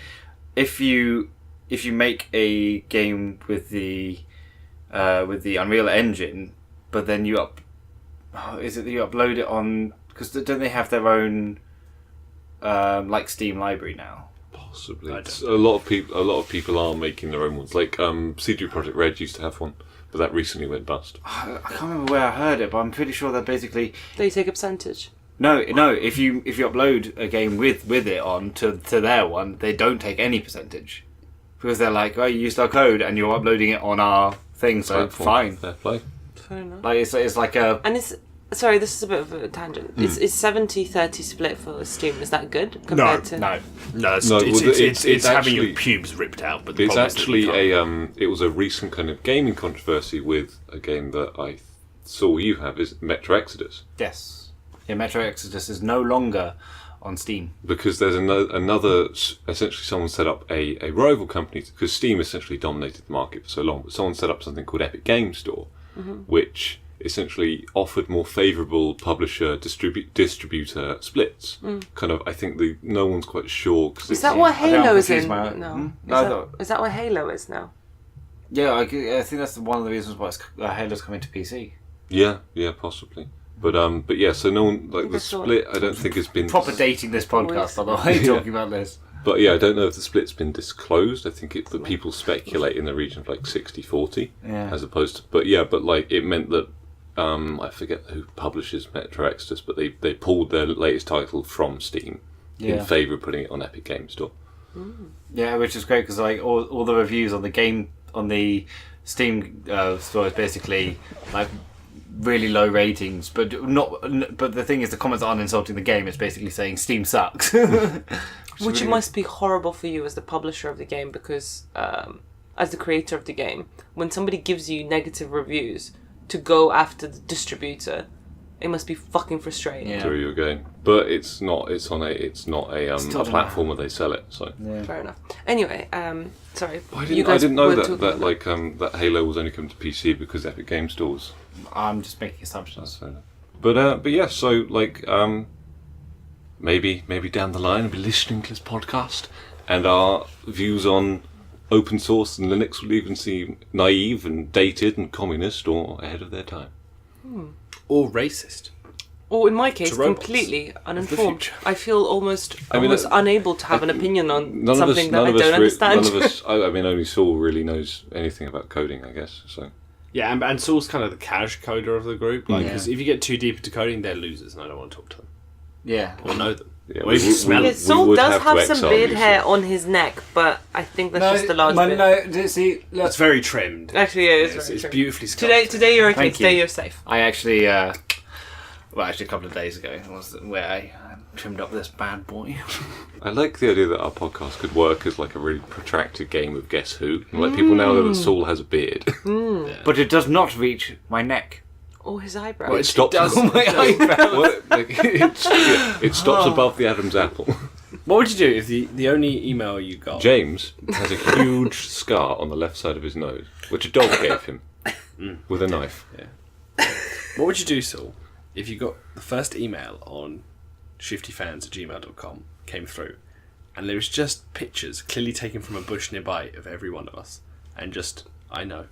C: if you make a game with the Unreal Engine, but then you upload it on, because don't they have their own like Steam library now?
D: Possibly. A lot of people are making their own ones. Like CD Projekt Red used to have one, but that recently went bust.
C: I can't remember where I heard it, but I'm pretty sure that basically
B: they take a percentage.
C: No. If you upload a game with it on to their one, they don't take any percentage, because they're like, oh, you used our code and you're uploading it on our thing, so fine.
D: Fair play.
B: Fair enough.
C: Like it's like a.
B: And it's. Sorry, this is a bit of a tangent. Is 70-30 split for Steam? Is that good compared to?
E: No. It's having your pubes ripped out. But
D: it's actually it was a recent kind of gaming controversy with a game that I saw you have, is Metro Exodus.
C: Yes. Yeah, Metro Exodus is no longer on Steam.
D: Because there's another essentially someone set up a rival company, because Steam essentially dominated the market for so long, but someone set up something called Epic Game Store, which essentially offered more favourable publisher distributor splits. Kind of, I think no one's quite sure.
B: Is that what Halo is in? No. Is that what Halo is now?
C: Yeah, I think that's one of the reasons why Halo's coming to PC.
D: Yeah, possibly. But yeah, so no one, like the split, I don't think has been
C: proper dating this podcast, by the way, talking about this.
D: But yeah, I don't know if the split's been disclosed. I think that people speculate in the region of like 60-40, as opposed to. But like it meant that. I forget who publishes Metro Exodus, but they pulled their latest title from Steam in favour of putting it on Epic Game Store.
C: Yeah, which is great, because like all the reviews on the game on the Steam store is basically like really low ratings, but the thing is, the comments aren't insulting the game. It's basically saying Steam sucks,
B: which really must be horrible for you as the publisher of the game, because as the creator of the game, when somebody gives you negative reviews, to go after the distributor It must be fucking frustrating.
C: Yeah.
D: Through your game, but it's not. It's on a. It's not a platform where they sell it. So
B: Fair enough. Anyway, sorry.
D: I didn't know that Halo was only coming to PC because Epic Game Stores.
C: I'm just making assumptions.
D: But yeah. So like maybe down the line, I'll be listening to this podcast, and our views on open source and Linux will even seem naive and dated and communist or ahead of their time.
E: Or racist.
B: Or in my case,
E: To robots
B: completely
E: of
B: uninformed.
E: the future.
B: I feel almost unable to have an opinion on
D: None
B: something that I don't understand.
D: None of us. I mean, only Saul really knows anything about coding, I guess. So
E: Yeah, and Saul's kind of the cash coder of the group. Like, because if you get too deep into coding, they're losers, and I don't want to talk to them
C: Yeah.
E: or know them.
D: yeah,
E: Or even smell
B: Yeah,
E: them.
B: Saul
D: would
B: does
D: have to
B: have some
D: exile
B: beard
D: you,
B: hair
D: so-
B: on his neck, but I think that's just a large bit.
E: It's very trimmed.
B: Actually, yeah, it's,
E: It's,
B: very
E: it's
B: true.
E: beautifully sculpted.
B: Today you're okay.
C: Thank
B: Today
C: you.
B: you're safe.
C: I actually, a couple of days ago was where I trimmed up this bad boy.
D: I like the idea that our podcast could work as like a really protracted game of Guess Who. And let people know that Saul has a beard.
C: But it does not reach my neck.
B: Or his eyebrow.
E: Well,
D: It stops. It stops above the Adam's apple.
E: What would you do if the only email you got...
D: James has a huge scar on the left side of his nose, which a dog gave him with a knife.
E: What would you do, Saul, if you got the first email on shiftyfans@gmail.com came through, and there was just pictures clearly taken from a bush nearby of every one of us, and just, I know.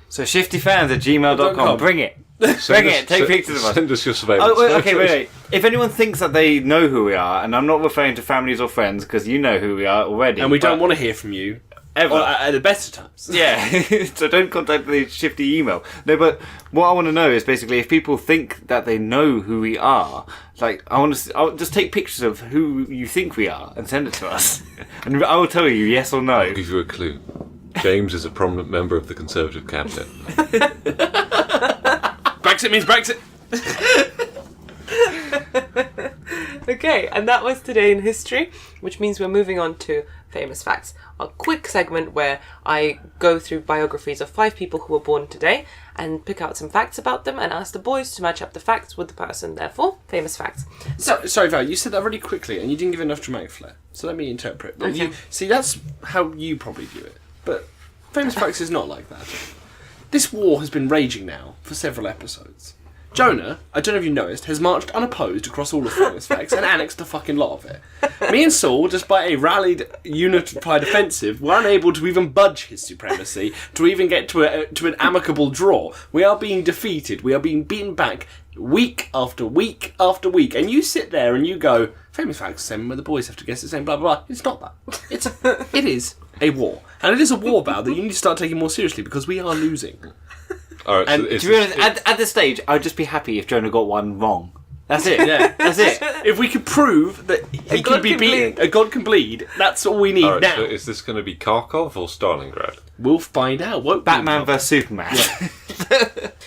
C: So shiftyfans@gmail.com. Bring it. Bring it. Take pictures of us.
D: Send us your surveillance.
C: Oh, wait, okay, wait. If anyone thinks that they know who we are, and I'm not referring to families or friends, because you know who we are already.
E: And we don't want to hear from you
C: ever.
E: or at the best of times.
C: Yeah, so don't contact the shifty email. No, but what I want to know is basically if people think that they know who we are, like I'll just take pictures of who you think we are and send it to us, and I will tell you yes or no.
D: I'll give you a clue. James is a prominent member of the Conservative cabinet.
E: Brexit means Brexit.
B: Okay, and that was Today in History, which means we're moving on to Famous Facts, a quick segment where I go through biographies of 5 people who were born today and pick out some facts about them and ask the boys to match up the facts with the person, therefore, Famous Facts.
E: Sorry, Val, you said that really quickly and you didn't give enough dramatic flair. So let me interpret. But
B: Okay.
E: See, that's how you probably view it. But Famous Facts is not like that. This war has been raging now for several episodes. Jonah, I don't know if you noticed, has marched unopposed across all of Famous Facts and annexed a fucking lot of it. Me and Saul, despite a rallied, unified offensive, were unable to even budge his supremacy, to even get to an amicable draw. We are being defeated. We are being beaten back week after week after week. And you sit there and you go, Famous Facts, same where the boys have to guess the same, blah, blah, blah. It's not that. It is a war. And it is a war, Val, that you need to start taking more seriously because we are losing.
D: All right,
C: And
D: so
C: to be honest, at this stage, I'd just be happy if Jonah got one wrong. That's it.
E: Yeah.
C: That's it.
E: If we could prove that he
B: god
E: can be
B: can
E: beaten,
B: bleed.
E: a god can bleed, that's all we need
D: all right,
E: now.
D: so is this going to be Kharkov or Stalingrad?
E: We'll find out, won't we?
C: Batman vs Superman.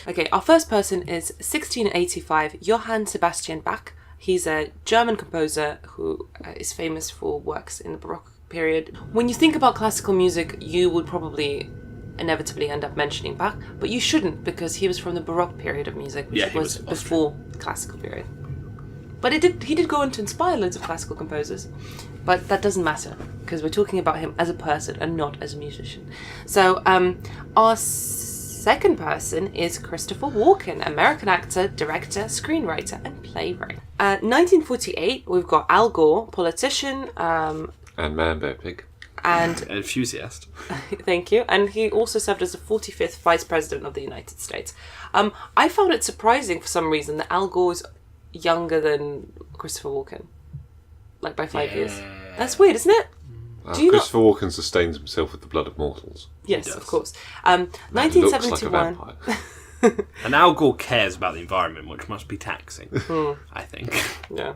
B: Okay, our first person is 1685 Johann Sebastian Bach. He's a German composer who is famous for works in the Baroque period. When you think about classical music, you would probably inevitably end up mentioning Bach, but you shouldn't because he was from the Baroque period of music, which
E: Yeah, he
B: was
E: was
B: before the classical period. But he did go on to inspire loads of classical composers, but that doesn't matter because we're talking about him as a person and not as a musician. So our second person is Christopher Walken, American actor, director, screenwriter, and playwright. 1948, we've got Al Gore, politician,
D: And Man Bear Pig.
B: and
E: An enthusiast.
B: thank you. And he also served as the 45th Vice President of the United States. I found it surprising for some reason that Al Gore is younger than Christopher Walken. Like by 5 years. That's weird, isn't it? Do you
D: Christopher Walken sustains himself with the blood of mortals.
B: Yes,
E: does.
B: of course.
D: Looks like a
B: 1971.
D: vampire.
E: And Al Gore cares about the environment, which must be taxing, I think.
B: Yeah.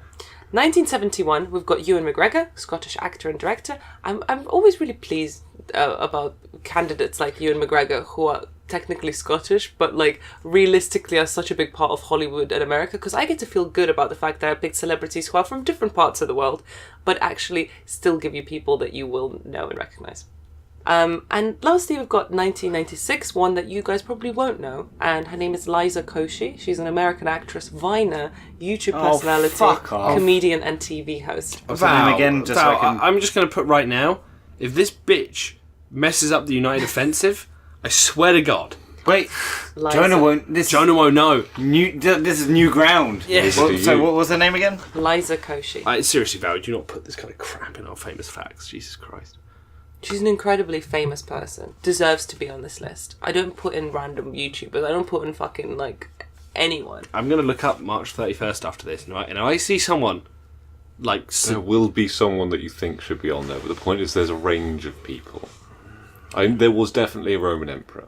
B: 1971, we've got Ewan McGregor, Scottish actor and director. I'm always really pleased about candidates like Ewan McGregor who are technically Scottish, but like realistically are such a big part of Hollywood and America, because I get to feel good about the fact that I picked celebrities who are from different parts of the world, but actually still give you people that you will know and recognise. And lastly, we've got 1996, one that you guys probably won't know, and her name is Liza Koshy. She's an American actress, Viner, YouTube personality,
C: fuck off.
B: comedian, and TV host.
C: What's her name again? Just so I can...
E: I'm just going to put right now, if this bitch messes up the United Offensive, I swear to God.
C: Wait,
B: Liza.
C: Jonah won't know. This is new ground.
B: Yeah.
C: So what was her name again?
B: Liza Koshy.
E: Seriously, Val, do not put this kind of crap in our famous facts. Jesus Christ.
B: She's an incredibly famous person. Deserves to be on this list. I don't put in random YouTubers. I don't put in fucking, like, anyone.
E: I'm going to look up March 31st after this, right? And I see someone, like...
D: There will be someone that you think should be on there, but the point is there's a range of people. There was definitely a Roman emperor.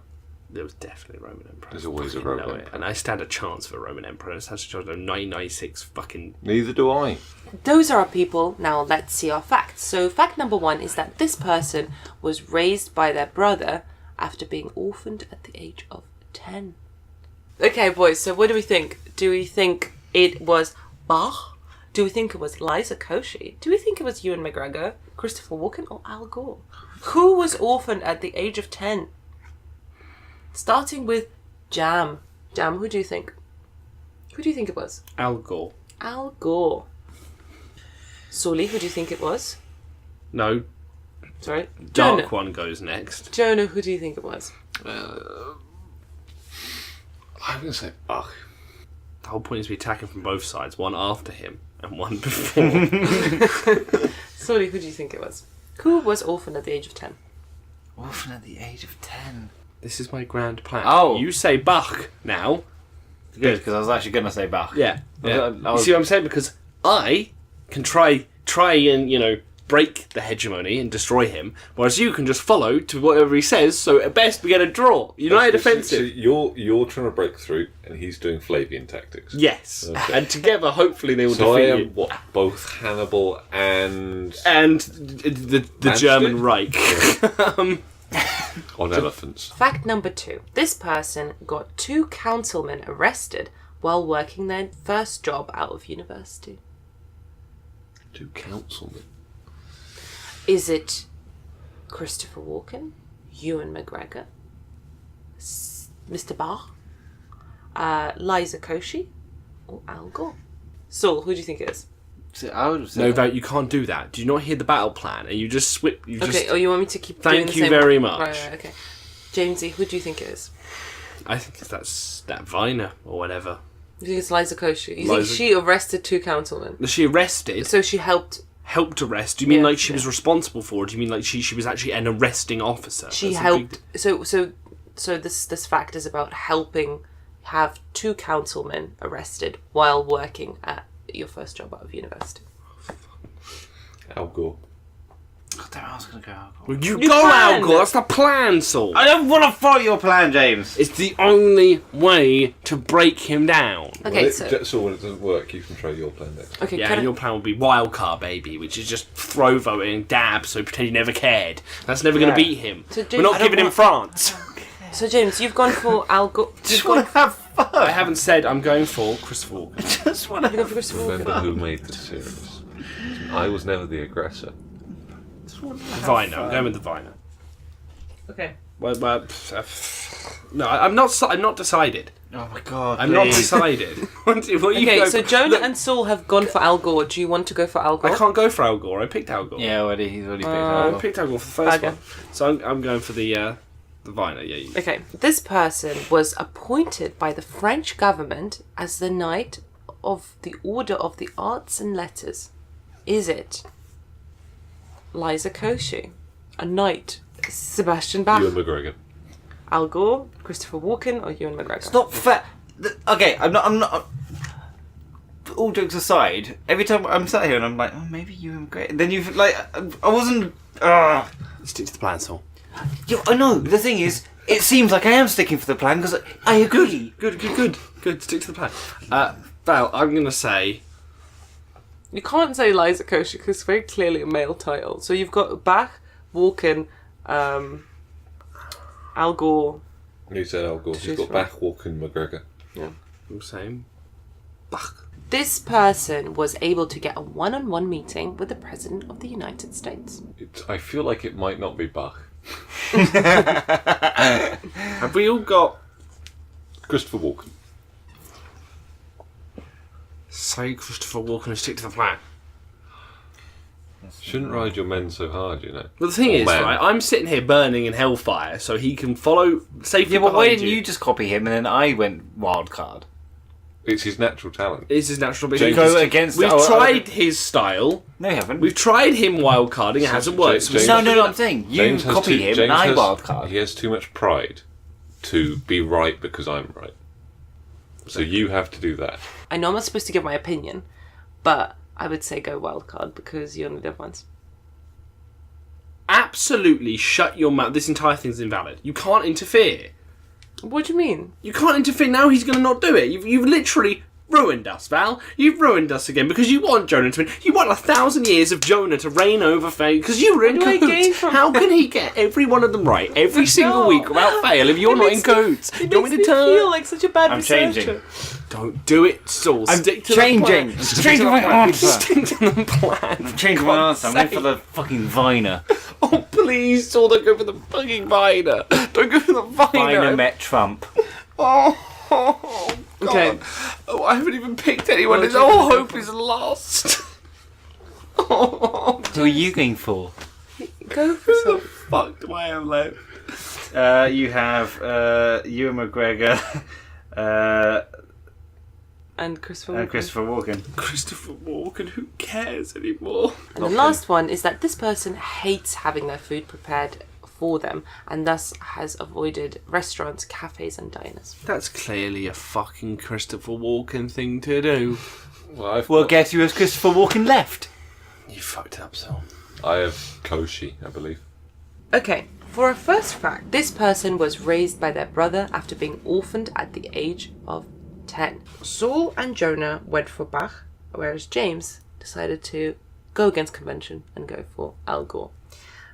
E: There was definitely a Roman emperor.
D: There's always a Roman emperor.
E: And I stand a chance for a Roman emperor. I stand a chance of 996 fucking...
D: Neither do I.
B: Those are our people. Now let's see our facts. So fact number 1 is that this person was raised by their brother after being orphaned at the age of 10. Okay, boys, so what do we think? Do we think it was Bach? Do we think it was Liza Koshy? Do we think it was Ewan McGregor, Christopher Walken, or Al Gore? Who was orphaned at the age of 10? Starting with Jam. Jam, who do you think? Who do you think it was?
E: Al Gore.
B: Al Gore. Sully, who do you think it was?
E: No.
B: Sorry?
E: Dark
B: Jonah.
E: one goes next.
B: Jonah, who do you think it was?
D: I'm going to say Bach.
E: The whole point is to be attacking from both sides. One after him and one before.
B: Sully, who do you think it was? Who was orphaned at the age of 10?
C: Orphan at the age of 10.
E: This is my grand plan.
C: Oh.
E: You say Bach now.
C: Good, because I was actually going to say Bach.
E: Yeah.
C: I
E: You
C: was-
E: see what I'm saying? Because I can try and, break the hegemony and destroy him, whereas you can just follow to whatever he says, so at best we get a draw. United offensive.
D: So you're trying to break through, and he's doing Flavian tactics.
E: Yes.
D: Okay.
E: And together, hopefully, they will
D: So I
E: defeat
D: am
E: you.
D: what, both Hannibal and
E: The
D: And
E: German
D: stick?
E: Reich.
D: on elephants.
B: Fact number 2. This person got 2 councilmen arrested while working their first job out of university.
D: 2 councilmen.
B: Is it Christopher Walken, Ewan McGregor, Mr. Bach, Liza Koshy, or Al Gore? Saul, who do you think it is?
C: So I would say
E: No, vote. You can't do that. Do you not hear the battle plan? And you just swip.
B: Okay, or you want me to keep
E: Thank
B: doing the
E: you
B: same
E: very
B: one?
E: much.
B: Right, okay. Jamesy, who do you think it is?
E: I think that's that Viner or whatever.
B: You think it's Liza Koshy? You think
E: Liza-
B: she arrested 2 councilmen?
E: Was she arrested?
B: So she helped
E: Arrest? Do you mean
B: Yeah,
E: like she was responsible for it? Do you mean like she was actually an arresting officer?
B: She
E: That's a
B: helped.
E: big-
B: So this fact is about helping have 2 councilmen arrested while working at your first job out of university.
D: Al Gore.
C: God damn, I was going to go Al Gore.
E: Well, you
B: You
E: go,
B: can.
E: Al Gore. That's the plan, Saul.
C: I don't want to follow your plan, James.
E: It's the only way to break him down.
B: Okay,
D: So when it doesn't work, you can try your plan next.
B: okay.
E: Yeah,
B: can
E: and
B: I-
E: your plan will be wildcard, baby, which is just throw voting, dab, so pretend you never cared. That's never going to beat him.
B: So
E: We're
B: James-
E: not
B: I don't
E: giving him
C: want-
E: France.
B: So James, you've gone for Al Gore.
C: Just want to have fun.
E: I haven't said I'm going for Christopher Walken.
C: Just want to
B: You've gone for Christopher Walken.
D: Remember who made this series. I was never the aggressor.
E: Viner. I'm going with the Viner.
B: Okay.
E: Well, no, I'm not decided.
C: Oh my god.
E: I'm not
C: please.
E: decided. What you
B: Okay,
E: go
B: so
E: for?
B: Jonah
E: Look,
B: and Saul have gone for Al Gore. Do you want to go for Al Gore?
E: I can't go for Al Gore. I picked Al Gore.
C: Yeah, already. He's already picked
E: I
C: Al Gore.
E: picked Al Gore for the first
B: Okay.
E: one. So I'm going for the Viner. Yeah.
B: Okay, this person was appointed by the French government as the Knight of the Order of the Arts and Letters. Is it Liza Koshy, a knight, Sebastian Bach,
D: Ewan McGregor.
B: Al Gore, Christopher Walken, or Ewan McGregor?
C: It's not fair. Okay, I'm not. All jokes aside, every time I'm sat here and I'm like, oh, maybe you were great. Then you've like, I wasn't.
E: Stick to the plan, Saul.
C: Yo, I know. The thing is, it seems like I am sticking for the plan because I agree.
E: Good. Stick to the plan. Val, I'm going to say...
B: You can't say Liza Koshy because it's very clearly a male title. So you've got Bach, Walken, Al Gore.
D: He said Al Gore.
B: To
D: He's
B: choose
D: got
B: from.
D: Bach, Walken, McGregor.
B: Yeah.
E: I'm saying... Bach.
B: This person was able to get a one-on-one meeting with the President of the United States.
D: I feel like it might not be Bach.
E: Have we all got...
D: Christopher Walken.
E: Say Christopher Walken and stick to the plan.
D: Shouldn't ride your men so hard, you know.
E: Well, the thing is,
D: man.
E: right, I'm sitting here burning in hellfire so he can follow safely
C: Yeah, but why
E: behind
C: didn't you just copy him and then I went wild card?
D: It's his natural talent.
E: It's his natural
C: To
E: ability.
C: go against...
E: We've tried his style.
C: No, you haven't.
E: We've tried him wildcarding. It hasn't worked. So
D: James-
C: No, I'm saying you
D: James has
C: copy
D: too-
C: him
D: James
C: and I
D: has-
C: wild card.
D: He has too much pride to be right because I'm right. So you have to do that.
B: I know I'm not supposed to give my opinion, but I would say go wild card because you only live once.
E: Absolutely shut your mouth. This entire thing's invalid. You can't interfere.
B: What do you mean?
E: You can't interfere now. He's going to not do it. You've literally ruined us, Val. You've ruined us again because you want Jonah to win. You want 1,000 years of Jonah to reign over fate because you were in
B: What do I gain
E: cahoots.
B: from-
E: How can he get every one of them right every single
B: No.
E: week without fail if you're
B: It
E: not in
B: makes me-
E: cahoots?
B: It
E: Do you want
B: makes
E: me to
B: me feel
E: turn?
B: like such a bad
C: I'm
B: researcher.
C: changing.
E: Don't do it, Saul.
C: I'm
E: Stick to
C: changing.
E: the plan.
C: Changing my answer.
E: Stick to the plan.
C: Change my answer. I'm going for the fucking Viner.
E: Oh, please, Saul, don't go for the fucking Viner. Don't go for the Viner.
C: Viner met Trump.
E: Oh, God.
B: Okay.
E: Oh, I haven't even picked anyone.
B: Well,
E: It's all hope is lost. Oh,
C: Who are you going for?
B: Go for
E: who the
B: some.
E: fuck do I have left?
C: You have Ewan McGregor
B: And Christopher
C: and
B: Walken.
C: Christopher Walken.
E: Christopher Walken, who cares anymore?
B: And the last one is that this person hates having their food prepared for them and thus has avoided restaurants, cafes and diners.
E: That's clearly a fucking Christopher Walken thing to do.
C: Well, guess who has Christopher Walken left?
E: You fucked up, Saul.
D: I have Koshi, I believe.
B: Okay, for our first fact, this person was raised by their brother after being orphaned at the age of 10. Saul and Jonah went for Bach, whereas James decided to go against convention and go for Al Gore.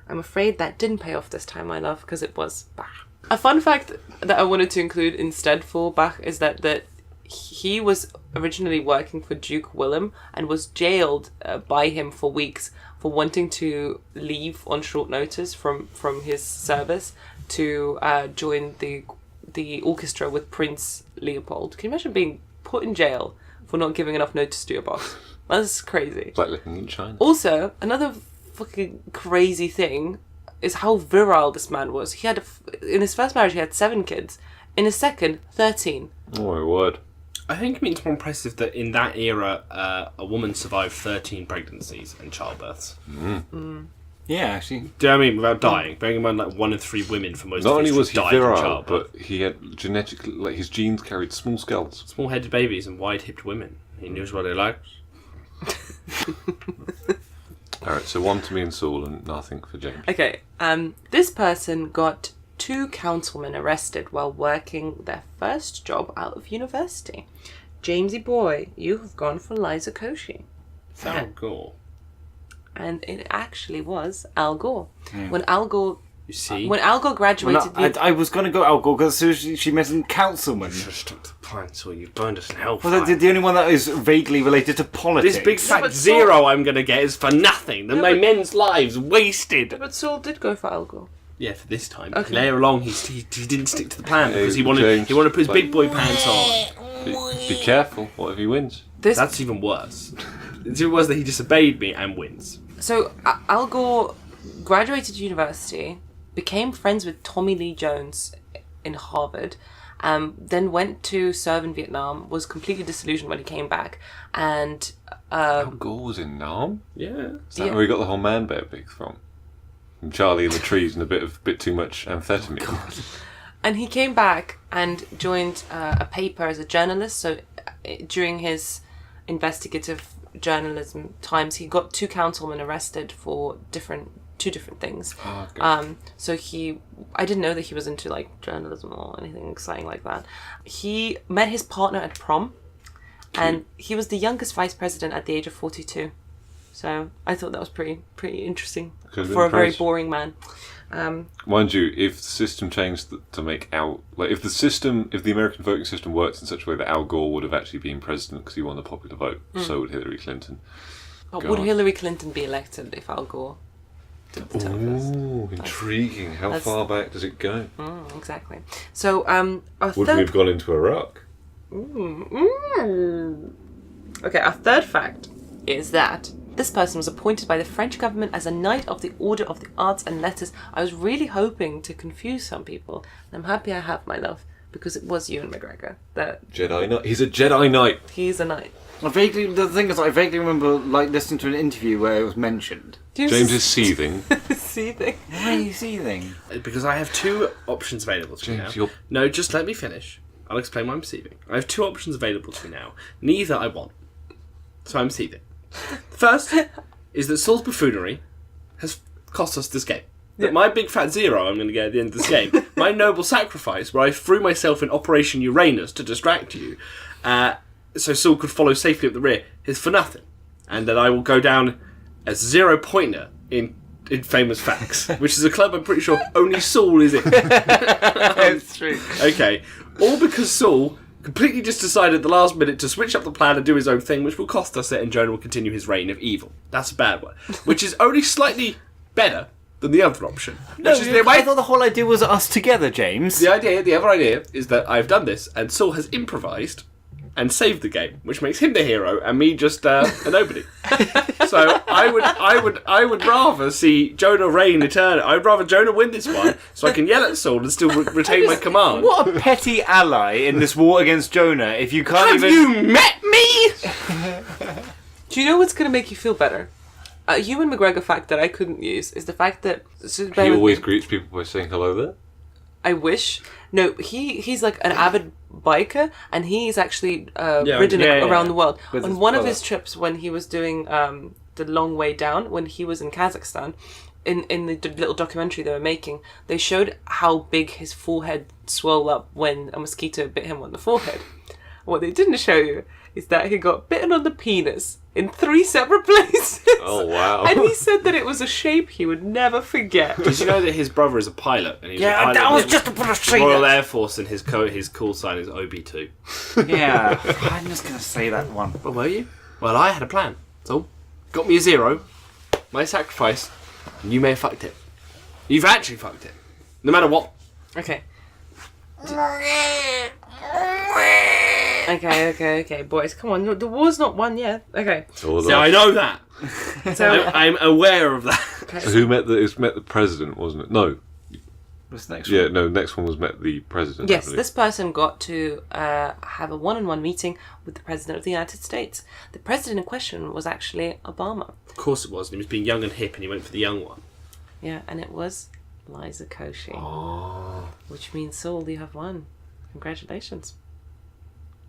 B: I'm afraid that didn't pay off this time, my love, because it was Bach. A fun fact that I wanted to include instead for Bach is that he was originally working for Duke Willem and was jailed by him for weeks for wanting to leave on short notice from his service to join the orchestra with Prince Leopold. Can you imagine being put in jail for not giving enough notice to your boss? That's crazy.
D: It's like living in China.
B: Also, another fucking crazy thing is how virile this man was. He had in his first marriage he had 7 kids. In his second, 13.
D: Oh my word.
E: I think it means more impressive that in that era, a woman survived 13 pregnancies and childbirths.
C: Yeah, actually.
E: Do you know what I mean? Without dying. Bearing in mind, like 1 in 3 women for most
D: Not
E: of
D: only
E: history
D: was he
E: died in
D: virile,
E: childbirth.
D: but he had genetically, like his genes carried small skulls.
E: Small-headed babies and wide-hipped women. He knows what they like.
D: Alright, so 1 to me and Saul and nothing for James.
B: Okay, this person got 2 councilmen arrested while working their first job out of university. Jamesy boy, you have gone for Liza Koshy.
E: Al Gore.
B: And it actually was Al Gore. When Al Gore
E: You see?
B: When Al Gore graduated...
C: Well, no, I was going to go Al Gore because as soon as she mentioned councilman.
E: You should have stuck to the plan, so you burned us in hellfire.
C: Well, the only one that is vaguely related to politics.
E: This big fat
B: but
E: zero I'm going to get is for nothing.
B: No,
E: My
B: but-
E: men's lives wasted.
B: But Saul did go for Al Gore.
E: Yeah, for this time.
B: Okay.
E: Later along, he didn't stick to the plan because he
D: Hey,
E: wanted
D: James,
E: to put his
D: but-
E: big boy pants on.
D: Be careful, what if he wins?
B: This
E: That's even worse. It's even worse that he disobeyed me and wins.
B: So Al Gore graduated university, became friends with Tommy Lee Jones in Harvard, then went to serve in Vietnam, was completely disillusioned when he came back, and
D: Al Gore was in Nam?
E: Yeah.
D: Is that where he got the whole man bear pig from? And Charlie in the trees and a bit too much amphetamine.
B: and he came back and joined a paper as a journalist. So during his investigative journalism times, he got 2 councilmen arrested for two different things.
D: Oh, okay.
B: So I didn't know that he was into like journalism or anything exciting like that. He met his partner at prom, and he was the youngest vice president at the age of 42. So I thought that was pretty interesting
D: Could have been
B: for a very
D: impressed.
B: boring man.
D: Mind you, if the system changed to make Al... Like, if the American voting system worked in such a way that Al Gore would have actually been president because he won the popular vote, so would Hillary Clinton.
B: But
D: God.
B: would Hillary Clinton be elected if Al Gore did the term first?
D: Ooh,
B: That's
D: Intriguing. How far back does it go?
B: Exactly. So, our
D: Would
B: third...
D: we have gone into Iraq?
B: Okay, our third fact is that this person was appointed by the French government as a Knight of the Order of the Arts and Letters. I was really hoping to confuse some people, and I'm happy I have, my love, because it was Ewan McGregor.
D: Jedi Knight. He's a Jedi Knight.
B: He's a knight.
C: The thing is, I vaguely remember listening to an interview where it was mentioned.
D: James is seething.
B: Seething.
C: Why are you seething?
E: Because I have two options available to me now.
D: James,
E: No, just let me finish. I'll explain why I'm seething. I have two options available to me now. Neither I want. So I'm seething. First is that Saul's buffoonery has cost us this game. That my big fat zero I'm going to get at the end of this game, my noble sacrifice where I threw myself in Operation Uranus to distract you, so Saul could follow safely up the rear, is for nothing. And that I will go down as 0 pointer in Famous Facts, which is a club I'm pretty sure only Saul is in.
C: It's true.
E: Okay. All because Saul completely just decided at the last minute to switch up the plan and do his own thing, which will cost us it, and Jonah will continue his reign of evil. That's a bad one. Which is only slightly better than the other option.
C: No, I thought the whole idea was us together, James.
E: The other idea is that I've done this, and Saul has improvised and saved the game, which makes him the hero and me just a nobody. So I would rather see Jonah reign eternal. I'd rather Jonah win this one, so I can yell at Saul and still retain my command.
C: What a petty ally in this war against Jonah! If you can't
E: Have you met me?
B: Do you know what's going to make you feel better? A Ewan McGregor fact that I couldn't use is the fact that...
D: He always greets people by saying hello there.
B: I wish. No, he's like an avid biker, and he's actually ridden around the world.
C: With
B: On one of his trips, when he was doing the long way down, when he was in Kazakhstan, in the little documentary they were making, they showed how big his forehead swelled up when a mosquito bit him on the forehead. What they didn't show you is that he got bitten on the penis in 3 separate places.
D: Oh, wow.
B: And he said that it was a shape he would never forget.
E: Did you know that his brother is a pilot? And he's a pilot
C: that was just about to say
E: Royal
C: that.
E: Air Force, and his call sign is OB2.
C: Yeah, I'm just going to say that one.
E: Well, were you? Well, I had a plan. So, got me a 0, my sacrifice, and you may have fucked it. You've actually fucked it. No matter what.
B: Okay. Okay, boys, come on. The war's not won yet. Okay.
E: So I know that.
B: So
E: I'm aware of that.
B: okay.
D: So who met the president, wasn't it? No.
C: What's the next
D: Yeah,
C: one?
D: no, next one was met the president.
B: Yes,
D: I believe.
B: this person got to have a one-on-one meeting with the President of the United States. The president in question was actually Obama.
E: Of course it was. And he was being young and hip, and he went for the young one.
B: Yeah, and it was Liza Koshy.
D: Oh.
B: Which means, Saul, you have won. Congratulations.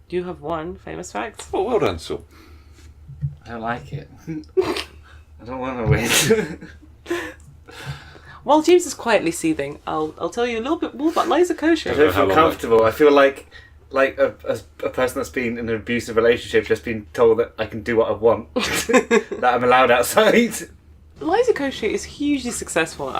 B: You have won Famous Facts.
D: Oh, well done, Saul.
C: I don't like it. I don't want to win.
B: While James is quietly seething, I'll tell you a little bit more about Liza Koshy.
C: I don't feel comfortable. I feel like a person that's been in an abusive relationship just been told that I can do what I want. That I'm allowed outside.
B: Liza Koshy is hugely successful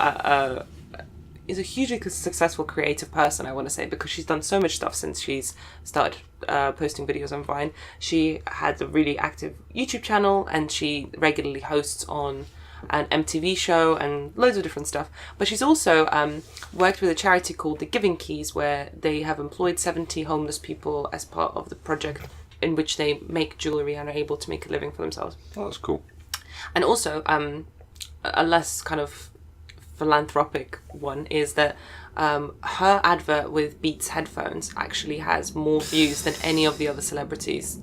B: is a hugely successful creative person, I want to say, because she's done so much stuff since she's started posting videos on Vine. She had a really active YouTube channel, and she regularly hosts on an MTV show and loads of different stuff. But she's also worked with a charity called The Giving Keys, where they have employed 70 homeless people as part of the project in which they make jewellery and are able to make a living for themselves.
D: Oh, that's cool.
B: And also, a less kind of philanthropic one is that her advert with Beats headphones actually has more views than any of the other celebrities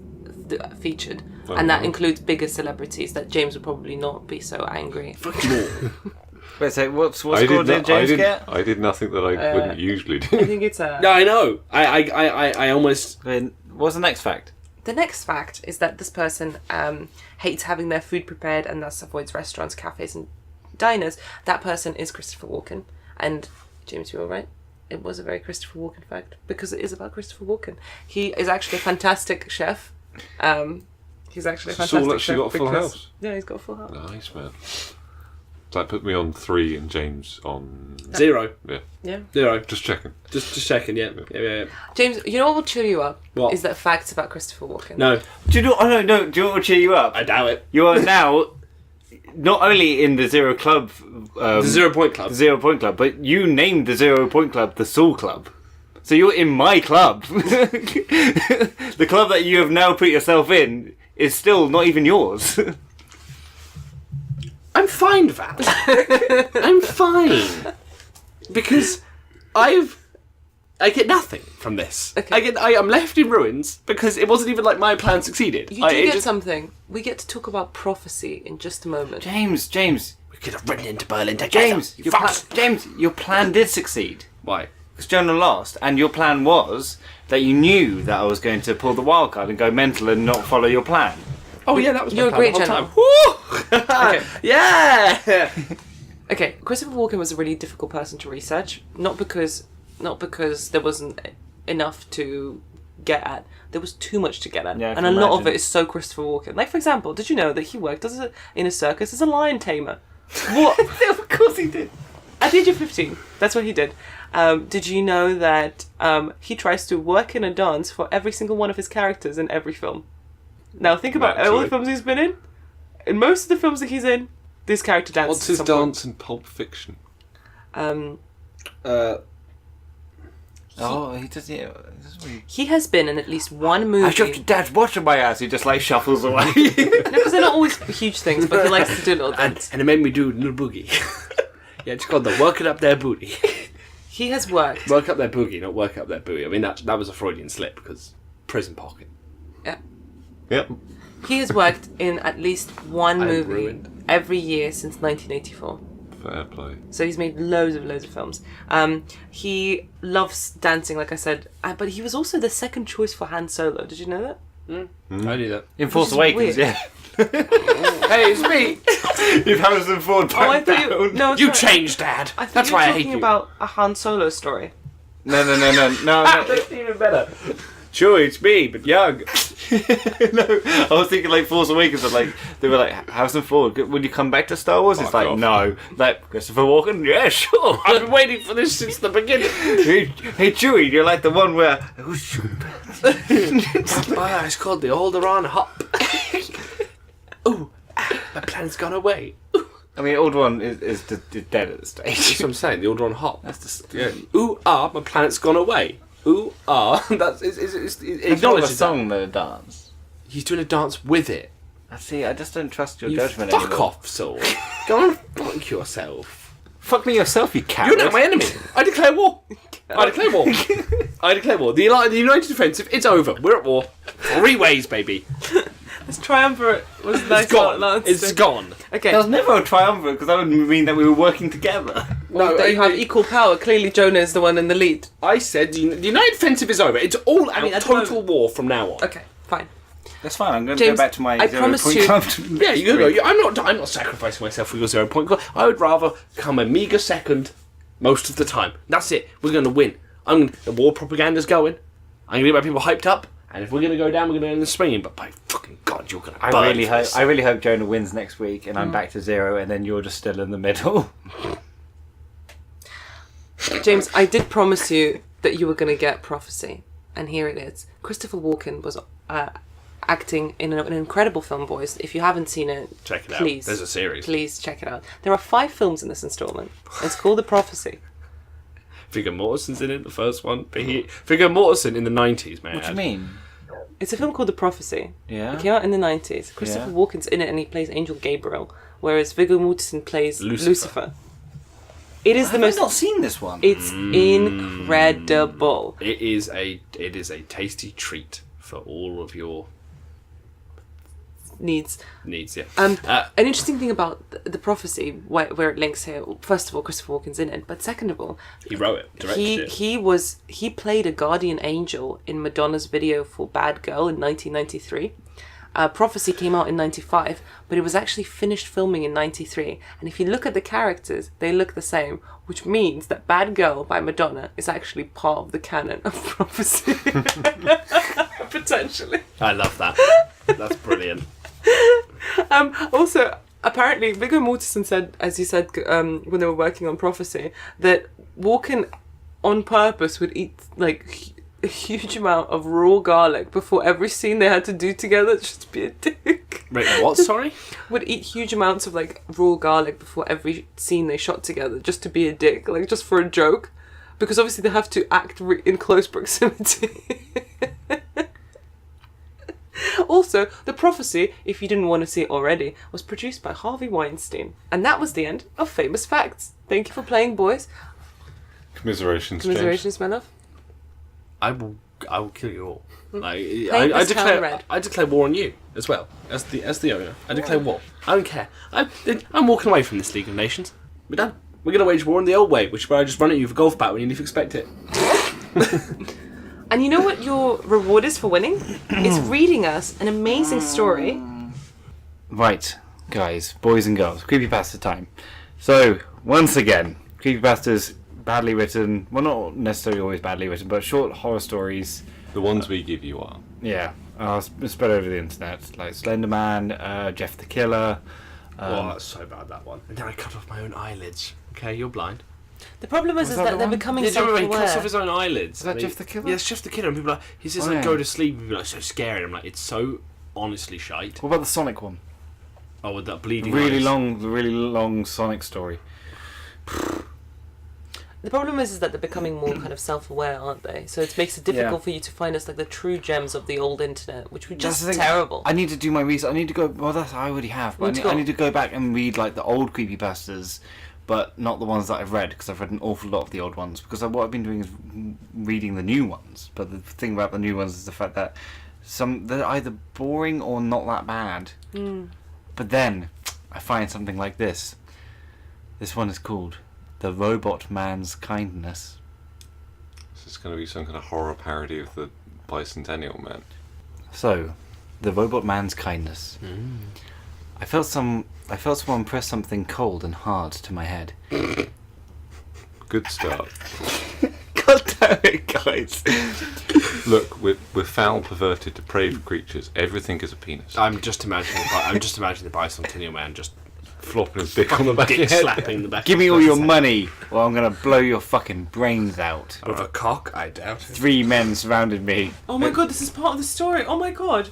B: featured.
D: Oh,
B: and that
D: wow.
B: includes bigger celebrities that James would probably not be so angry.
E: Fuck more.
C: Wait, so what's score did James get?
D: I did nothing that I wouldn't usually
B: I
D: do.
B: think it's a...
E: No, I know. I almost...
C: What's the next fact?
B: The next fact is that this person hates having their food prepared and thus avoids restaurants, cafes and diners. That person is Christopher Walken. And James, you were right. It was a very Christopher Walken fact, because it is about Christopher Walken. He is actually a fantastic chef. He's actually a fantastic
D: Saul actually
B: chef.
D: got a full house?
B: Yeah, he's got a full house.
D: Nice, man. That put me on 3 and James on...
E: 0.
B: Yeah.
E: 0.
D: Just checking.
E: Just checking, yeah. Yeah.
B: James, you know what will cheer you up?
E: What?
B: Is that facts about Christopher Walken.
E: No,
C: Do you know? Oh no, no. Do you know what will cheer you up?
E: I doubt it.
C: You are now not only in the Zero Club,
E: The 0 Point Club.
C: the 0 Point Club, but you named the 0 Point Club the Saul Club. So you're in my club. The club that you have now put yourself in is still not even yours.
E: I'm fine, Val. I'm fine. Because I get nothing from this.
B: Okay.
E: I am left in ruins because it wasn't even like my plan succeeded.
B: You do get something. We get to talk about prophecy in just a moment.
C: James,
E: We could have ridden into Berlin together.
C: James, your plan did succeed.
E: Why?
C: Because Jonah lost, and your plan was that you knew that I was going to pull the wild card and go mental and not follow your plan.
E: Oh yeah, that was
B: You're
E: my
B: a great
E: plan the
B: general.
E: whole time.
B: Okay.
E: Yeah.
B: Okay, Christopher Walken was a really difficult person to research, not because there wasn't enough to get at. There was too much to get at,
C: Yeah, I
B: and
C: can
B: a lot of
C: imagine.
B: it is so Christopher Walken. Like, for example, did you know that he worked in a circus as a lion tamer? What?
C: Of course he did.
B: At the age of 15, that's what he did. Did you know that he tries to work in a dance for every single one of his characters in every film? Now think about all the films he's been in. In most of the films that he's in, this character dances.
D: What's his
B: at some point.
D: dance in Pulp Fiction?
C: Oh, he does. Yeah,
B: He has been in at least one movie.
C: I shoved your dad's watch in my ass. He just like shuffles away.
B: No, because they're not always huge things, but he likes to do little things.
E: And it made me do a little boogie. Yeah, it's called the working up their booty.
B: He has worked.
E: Work up their boogie, not work up their booty. I mean, that was a Freudian slip because prison pocket.
B: Yeah.
D: Yep.
B: He has worked in at least one
E: I'm
B: movie
E: ruined.
B: every year since 1984.
D: Fair play.
B: So he's made loads of films. He loves dancing, like I said, but he was also the second choice for Han Solo. Did you know that?
E: I knew that.
C: In Force
B: is
C: Awakens,
B: weird.
C: yeah.
E: Hey, it's me.
C: If Harrison Ford
B: Oh, I
C: back
B: thought
C: down.
B: no,
E: You
B: sorry.
E: changed, Dad.
B: I thought
E: That's
B: you were
E: why I hate
B: talking
E: you.
B: about a Han Solo story.
C: No.
E: That's even better. Sure, it's me, but young.
C: No, I was thinking like Force Awakens, and like they were like Harrison Ford. Will you come back to Star Wars? It's
E: Fuck
C: like
E: off.
C: no. Like Christopher Walken, yeah, sure.
E: I've been waiting for this since the beginning.
C: Hey Chewie, you're like the one where. Oh,
E: It's called the Alderaan Hop. Ooh, my plan's gone away.
C: I mean, old one is dead at this
E: That's
C: stage.
E: what I'm saying, the Alderaan Hop.
C: That's just
E: Yeah. Ooh, my planet's gone away. Ooh, that's
C: it's not a
E: acknowledges
C: song, though. A dance.
E: that. He's doing a dance with it.
C: I see. I just don't trust your
E: You
C: judgment
E: fuck
C: anymore.
E: off, Saul. Go and fuck yourself.
C: Fuck me yourself, you cat.
E: You're not my enemy. I declare war. I declare war. I declare war. The United Offensive, it's over. We're at war. 3 ways, baby.
B: This triumvirate was nice.
E: It's gone.
B: last
E: It's
B: time.
E: gone.
B: Okay.
C: There was never a triumvirate because that would mean that we were working together.
B: Well, that you have equal power. Clearly, Jonah is the one in the lead.
E: I said the United Offensive is over. It's all out.
B: mean, at the
E: Total war from now on.
B: Okay, fine.
C: That's fine. I'm going to
B: James,
C: go back to my
B: I
C: 0
B: promise
C: point
B: you-
C: club.
E: Yeah, you go. I'm not sacrificing myself for your 0 point goal. I would rather come a meagre second most of the time. That's it. We're going to win. The war propaganda's going. I'm going to get my people hyped up. And if we're going to go down, we're going to end the springing. But by fucking God, you're going to burn
C: I really
E: for
C: hope.
E: this.
C: I really hope Jonah wins next week, and I'm back to 0, and then you're just still in the middle.
B: James, I did promise you that you were going to get prophecy, and here it is. Christopher Walken was acting in an incredible film, boys. If you haven't seen it,
E: Check it out.
B: please,
E: There's a series.
B: Please check it out. There are 5 films in this installment. It's called The Prophecy.
E: Viggo Mortensen's in it, the first one. But Viggo Mortensen in the 90s, man.
C: What do you mean?
B: It's a film called The Prophecy.
C: Yeah.
B: It came out in the 90s. Christopher
C: Yeah.
B: Walken's in it and he plays Angel Gabriel, whereas Viggo Mortensen plays Lucifer. It is the
C: I've
B: most...
C: not seen this one.
B: It's incredible.
E: It is a tasty treat for all of your
B: Needs.
E: needs, yeah.
B: An interesting thing about the prophecy, where it links here. First of all, Christopher Walken's in it, but second of all,
E: He wrote it, directed it.
B: he played a guardian angel in Madonna's video for Bad Girl in 1993. Prophecy came out in 95, but it was actually finished filming in 93. And if you look at the characters, they look the same, which means that Bad Girl by Madonna is actually part of the canon of Prophecy. Potentially.
E: I love that. That's brilliant.
B: Also, apparently, Viggo Mortensen said, as you said, when they were working on Prophecy, that Walken on purpose would eat like a huge amount of raw garlic before every scene they had to do together just to be a dick.
E: Wait, what? Sorry?
B: Would eat huge amounts of like raw garlic before every scene they shot together just to be a dick, like just for a joke. Because obviously they have to act in close proximity. Also, The Prophecy, if you didn't want to see it already, was produced by Harvey Weinstein. And that was the end of Famous Facts. Thank you for playing, boys.
D: Commiserations,
B: Commiserations, my love.
E: I will kill you all. Like,
B: Paint this town red.
E: I declare war on you as well as the owner. I declare war. I don't care. I'm walking away from this League of Nations. We're done. We're gonna wage war in the old way, which is where I just run at you with a golf bat when you least expect it.
B: And you know what your reward is for winning? It's reading us an amazing story.
C: Right, guys, boys and girls, creepypasta time. So, once again, creepypastas, badly written, well, not necessarily always badly written, but short horror stories.
D: The ones we give you are.
C: Yeah, spread over the internet, like Slenderman, Jeff the Killer.
E: Oh, that's so bad, that one. And then I cut off my own eyelids. Okay, you're blind.
B: The problem is that they're becoming
E: He cuts off
B: self-aware.
E: his own eyelids.
C: Is that Jeff the Killer?
E: Yeah, it's Jeff the Killer. And people are like, he says, go to sleep. And people are like, so scary. And I'm like, it's so honestly shite.
C: What about the Sonic one?
E: Oh, with that bleeding
C: Really
E: eyes.
C: really long Sonic story.
B: The problem is that they're becoming more kind of self-aware, aren't they? So it makes it difficult for you to find us like the true gems of the old internet, which were just terrible.
C: I need to do my research. I need to go. Well, that's I already have. But I need to go back and read like the old creepypastas, but not the ones that I've read because I've read an awful lot of the old ones. Because what I've been doing is reading the new ones. But the thing about the new ones is the fact that they're either boring or not that bad. But then I find something like this. This one is called The Robot Man's Kindness.
D: This is going to be some kind of horror parody of the Bicentennial Man.
C: So, The Robot Man's Kindness. I felt someone press something cold and hard to my head.
D: Good start.
C: God damn it, guys.
D: Look, we're foul, perverted, depraved creatures. Everything is a penis.
E: I'm just imagining the Bicentennial Man just
D: Flopping his dick on the back of your
E: dick
D: head.
E: slapping the back.
C: Give me all your money, or I'm gonna blow your fucking brains out.
E: With a cock, I doubt it.
C: 3 men surrounded me.
B: Oh my god, this is part of the story. Oh my god.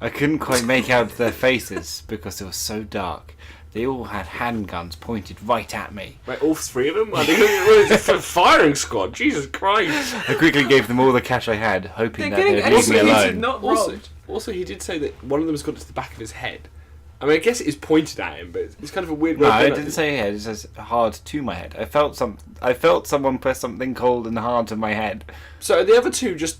C: I couldn't quite make out their faces because it was so dark. They all had handguns pointed right at me.
E: Right, all 3 of them? I think it's a firing squad. Jesus Christ.
C: I quickly gave them all the cash I had, hoping that they'd leave me alone.
B: Not
E: Also, he did say that one of them has got to the back of his head. I mean, I guess it is pointed at him, but it's kind of a weird way.
C: No, it didn't say head. It says hard to my head. I felt someone press something cold and hard to my head.
E: So are the other 2 just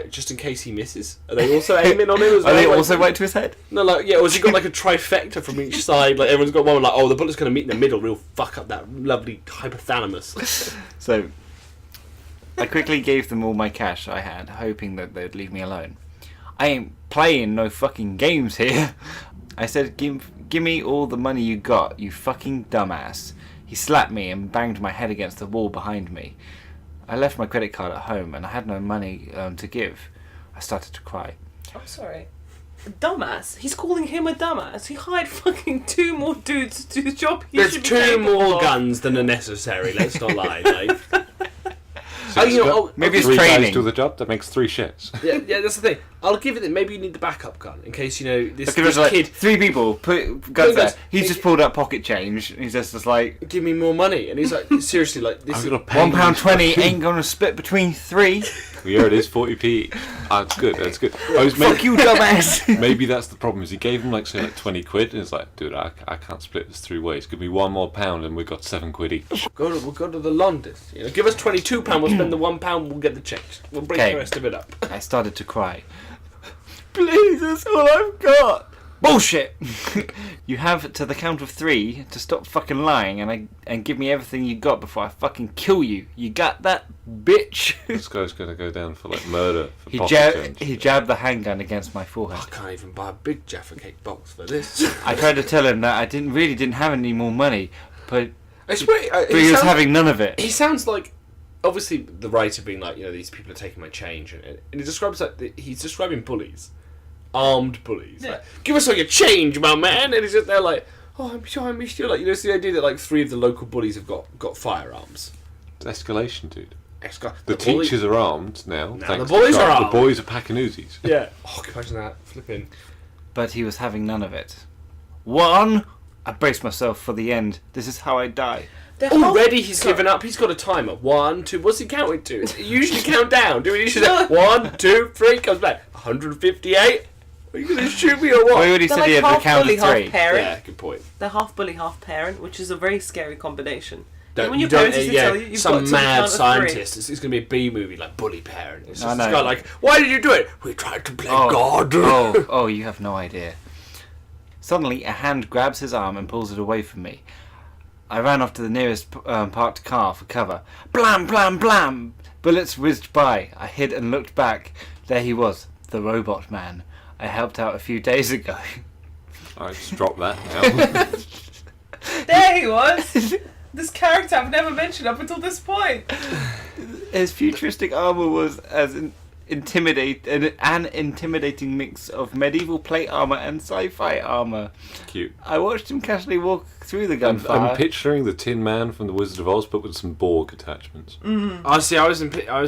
E: just in case he misses? Are they also aiming on him as well?
C: Are they also right to his head?
E: No, or has he got like a trifecta from each side? Like everyone's got one like, the bullet's going to meet in the middle. We'll fuck up that lovely hypothalamus.
C: So, I quickly gave them all my cash I had, hoping that they'd leave me alone. I ain't playing no fucking games here. I said, give me all the money you got, you fucking dumbass. He slapped me and banged my head against the wall behind me. I left my credit card at home and I had no money to give. I started to cry.
B: I'm sorry. Dumbass? He's calling him a dumbass. He hired fucking 2 more dudes to do the job he
E: There's
B: should be
E: 2
B: capable
E: more
B: of.
E: guns than are necessary, let's not lie. Like.
C: Maybe it's
D: 3 guys
C: training.
D: do the job. That makes 3 shits.
E: Yeah, that's the thing. I'll give it that maybe you need the backup gun in case this
C: Okay, there's like
E: kid
C: 3 people put guns there.
E: guns.
C: He's just pulled out pocket change. He's just like
E: give me more money, and he's like, seriously, like this.
D: I'm
E: Is,
D: gonna pay you.
C: £1.20 ain't gonna split between 3.
D: Well, yeah, it is 40p. That's good. That's good.
C: Fuck you, dumbass.
D: Maybe that's the problem. Is he gave him like 20 quid, and it's like, dude, I can't split this 3 ways. Give me £1 more, and we got 7 quid each.
E: we'll go to the Londis. Give us £22. We'll spend the £1. We'll get the change. We'll break
C: Okay.
E: the rest of it up.
C: I started to cry. Please, that's all I've got. Bullshit! You have to the count of 3 to stop fucking lying and give me everything you got before I fucking kill you. You got that, bitch?
D: This guy's gonna go down for like murder for
C: He
D: pocket change.
C: jabbed the handgun against my
E: I
C: forehead.
E: can't even buy a big Jaffa Cake box for this.
C: I tried to tell him that I didn't have any more money, but
E: I swear,
C: he was having none of it.
E: He sounds like, obviously, the writer being like, these people are taking my change, and he describes he's describing bullies. Armed bullies.
B: Yeah.
E: Like, give us all your change, my man. And he's just there like, I'm sure I missed you. Like, it's the idea that like 3 of the local bullies have got firearms.
D: It's escalation, dude. The teachers are armed now.
E: Now
D: thanks
E: the boys
D: to
E: are
D: Trump.
E: armed.
D: The boys are packing Uzis.
E: Yeah. Oh, can you imagine that? Flipping.
C: But he was having none of it. 1! I braced myself for the end. This is how I die.
E: Already he's given up. He's got a timer. 1, 2. What's he counting to? You usually count down. Do we usually say 1, 2, 3? Comes back. 158. Are you going to shoot me or what?
C: We already said he had the count of 3.
E: Yeah, good point.
B: They're half bully, half parent, which is a very scary combination.
E: Don't,
B: when
E: you
B: your
E: don't,
B: parents used to tell you, you've got
E: some
B: to
E: mad
B: count of 3.
E: scientist. It's going to be a B movie like Bully Parent. It's just
C: I
E: this
C: know.
E: guy like, why did you do it? We tried to play God.
C: oh, you have no idea. Suddenly, a hand grabs his arm and pulls it away from me. I ran off to the nearest parked car for cover. Blam, blam, blam! Bullets whizzed by. I hid and looked back. There he was, the robot man I helped out a few days ago.
D: Alright, just drop that now.
B: There he was! This character I've never mentioned up until this point.
C: His futuristic armour was as an intimidating mix of medieval plate armour and sci-fi armour.
D: Cute.
C: I watched him casually walk through the
D: I'm
C: gunfire.
D: picturing the Tin Man from The Wizard of Oz, but with some Borg attachments.
E: Honestly, I was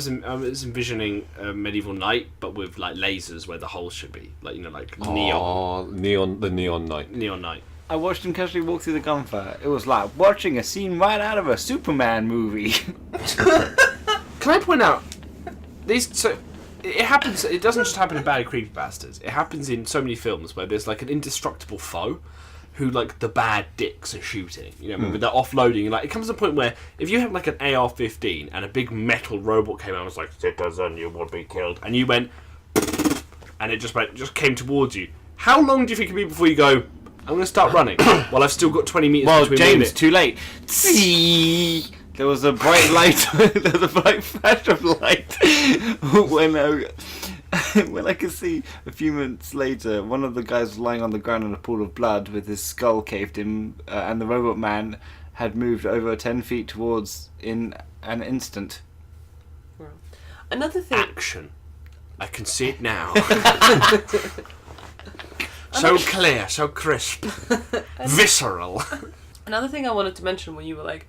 E: envisioning a medieval knight, but with like lasers where the holes should be, like like neon.
D: The Neon Knight.
E: Neon knight.
C: I watched him casually walk through the gunfire. It was like watching a scene right out of a Superman movie.
E: Can I point out these? So it happens. It doesn't just happen in bad creepypastas. It happens in so many films where there's like an indestructible foe, who like the bad dicks are shooting. You know, they're offloading. Like it comes to a point where if you have like an AR-15 and a big metal robot came out and was like, "Citizen, you will be killed," and you went, and it just came towards you. How long do you think it'd be before you go? I'm going to start running while I've still got 20 metres between me and
C: James,
E: it.
C: too late. There was a bright light. There was a bright flash of light when I could see a few minutes later, one of the guys was lying on the ground in a pool of blood with his skull caved in, and the robot man had moved over 10 feet towards in an instant.
B: Another thing.
E: Action. I can see it now. So clear, so crisp, visceral.
B: Another thing I wanted to mention when you were like,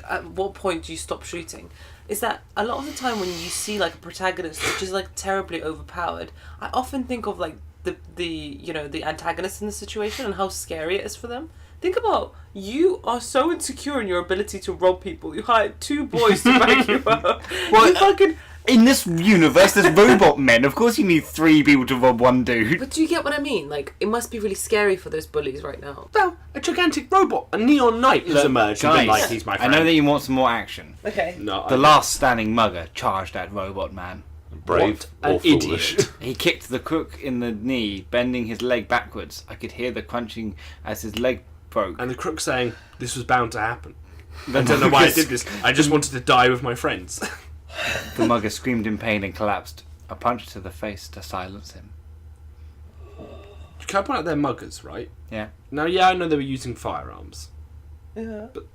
B: at what point do you stop shooting? Is that a lot of the time when you see like a protagonist which is like terribly overpowered, I often think of like the antagonist in the situation and how scary it is for them. Think about, you are so insecure in your ability to rob people. You hired 2 boys to back you up.
C: Well,
B: you fucking.
C: In this universe, there's robot men. Of course, you need 3 people to rob 1 dude.
B: But do you get what I mean? Like, it must be really scary for those bullies right now.
E: Well, a gigantic robot, a neon knight has emerged and been like, he's my
C: I
E: friend.
C: know that you want some more action.
B: Okay.
E: No,
C: The last standing mugger charged at robot man.
D: Brave
E: What
D: or
E: an
D: foolish.
E: idiot.
C: He kicked the crook in the knee, bending his leg backwards. I could hear the crunching as his leg broke.
E: And the crook saying, this was bound to happen. I don't know why I did this. I just wanted to die with my friends.
C: The mugger screamed in pain and collapsed. A punch to the face to silence him.
E: Can I point out they're muggers, right?
C: Yeah.
E: Now, yeah, I know they were using firearms.
B: Yeah.
E: But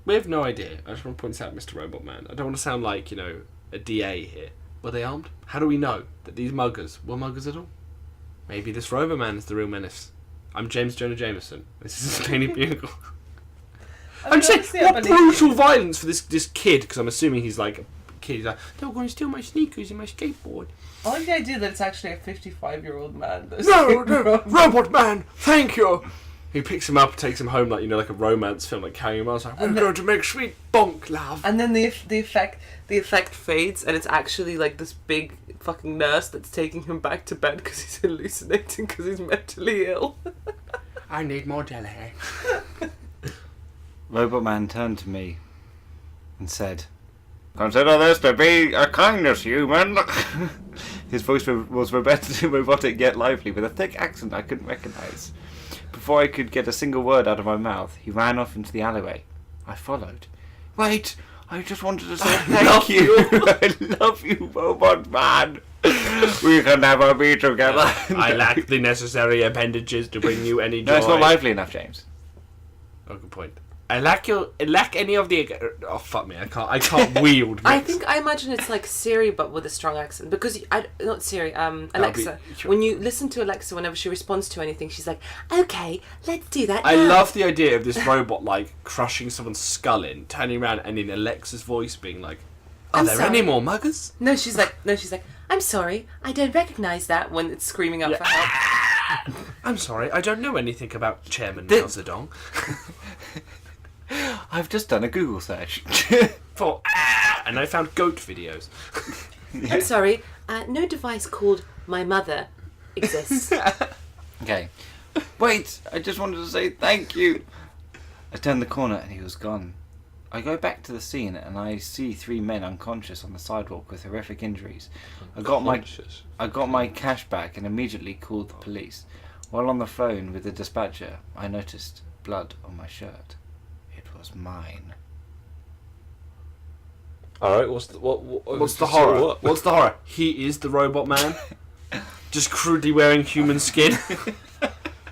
E: we have no idea. I just want to point this out, Mr. Robot Man. I don't want to sound like, a DA here. Were they armed? How do we know that these muggers were muggers at all? Maybe this Roboman is the real menace. I'm James Jonah Jameson. This is Daily Bugle. I'm saying, what brutal violence for this kid, because I'm assuming he's like a kid. He's like, they were going to steal my sneakers and my skateboard.
B: I like the idea that it's actually a 55-year-old man.
E: No, Robot Man, thank you. He picks him up, takes him home like like a romance film, like carrying him out. Like, we're going to make sweet bonk love.
B: And then the effect fades, and it's actually like this big fucking nurse that's taking him back to bed because he's hallucinating because he's mentally ill.
E: I need more jelly.
C: Robot Man turned to me and said, "Consider this to be a kindness, human." His voice was robotic yet lively, with a thick accent I couldn't recognise. Before I could get a single word out of my mouth, he ran off into the alleyway. I followed. "Wait, I just wanted to say thank you. I love you, Robot Man. We can never be together."
E: I lack the necessary appendages to bring you any joy.
C: No, it's not lively enough, James.
E: Oh, good point. I lack any of the. Oh fuck me! I can't wield.
B: I imagine it's like Siri but with a strong accent, because not Siri, Alexa. When you listen to Alexa, whenever she responds to anything, she's like, "Okay, let's do that."
E: I
B: now."
E: love the idea of this robot like crushing someone's skull in, turning around, and in Alexa's voice being like, Are there any more muggers?
B: No, she's like, I'm sorry, I don't recognise that when it's screaming out for help.
E: I'm sorry, I don't know anything about Chairman Mao Zedong.
C: I've just done a Google search.
E: And I found goat videos.
B: I'm sorry, no device called My Mother exists.
C: Okay. Wait, I just wanted to say thank you. I turned the corner and he was gone. I go back to the scene and I see 3 men unconscious on the sidewalk with horrific injuries. I got my cash back and immediately called the police. While on the phone with the dispatcher, I noticed blood on my shirt. It was mine.
D: All right, what's the
E: horror?
D: What?
E: What's the horror? He is the robot man, just crudely wearing human skin.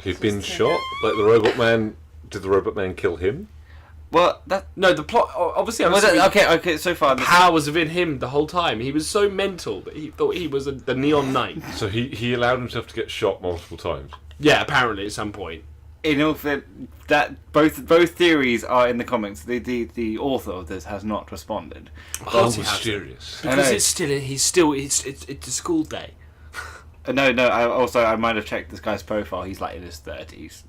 D: He'd been shot. Like the robot man. Did the robot man kill him?
C: Well,
E: no, the plot. Obviously,
C: okay. So far,
E: the power was within him the whole time. He was so mental that he thought he was the Neon Knight.
D: So he allowed himself to get shot multiple times.
E: Yeah, apparently at some point.
C: In all that both theories are in the comics. The author of this has not responded.
D: Oh, mysterious.
E: Because it's a school day.
C: No. I might have checked this guy's profile. He's like in his 30s.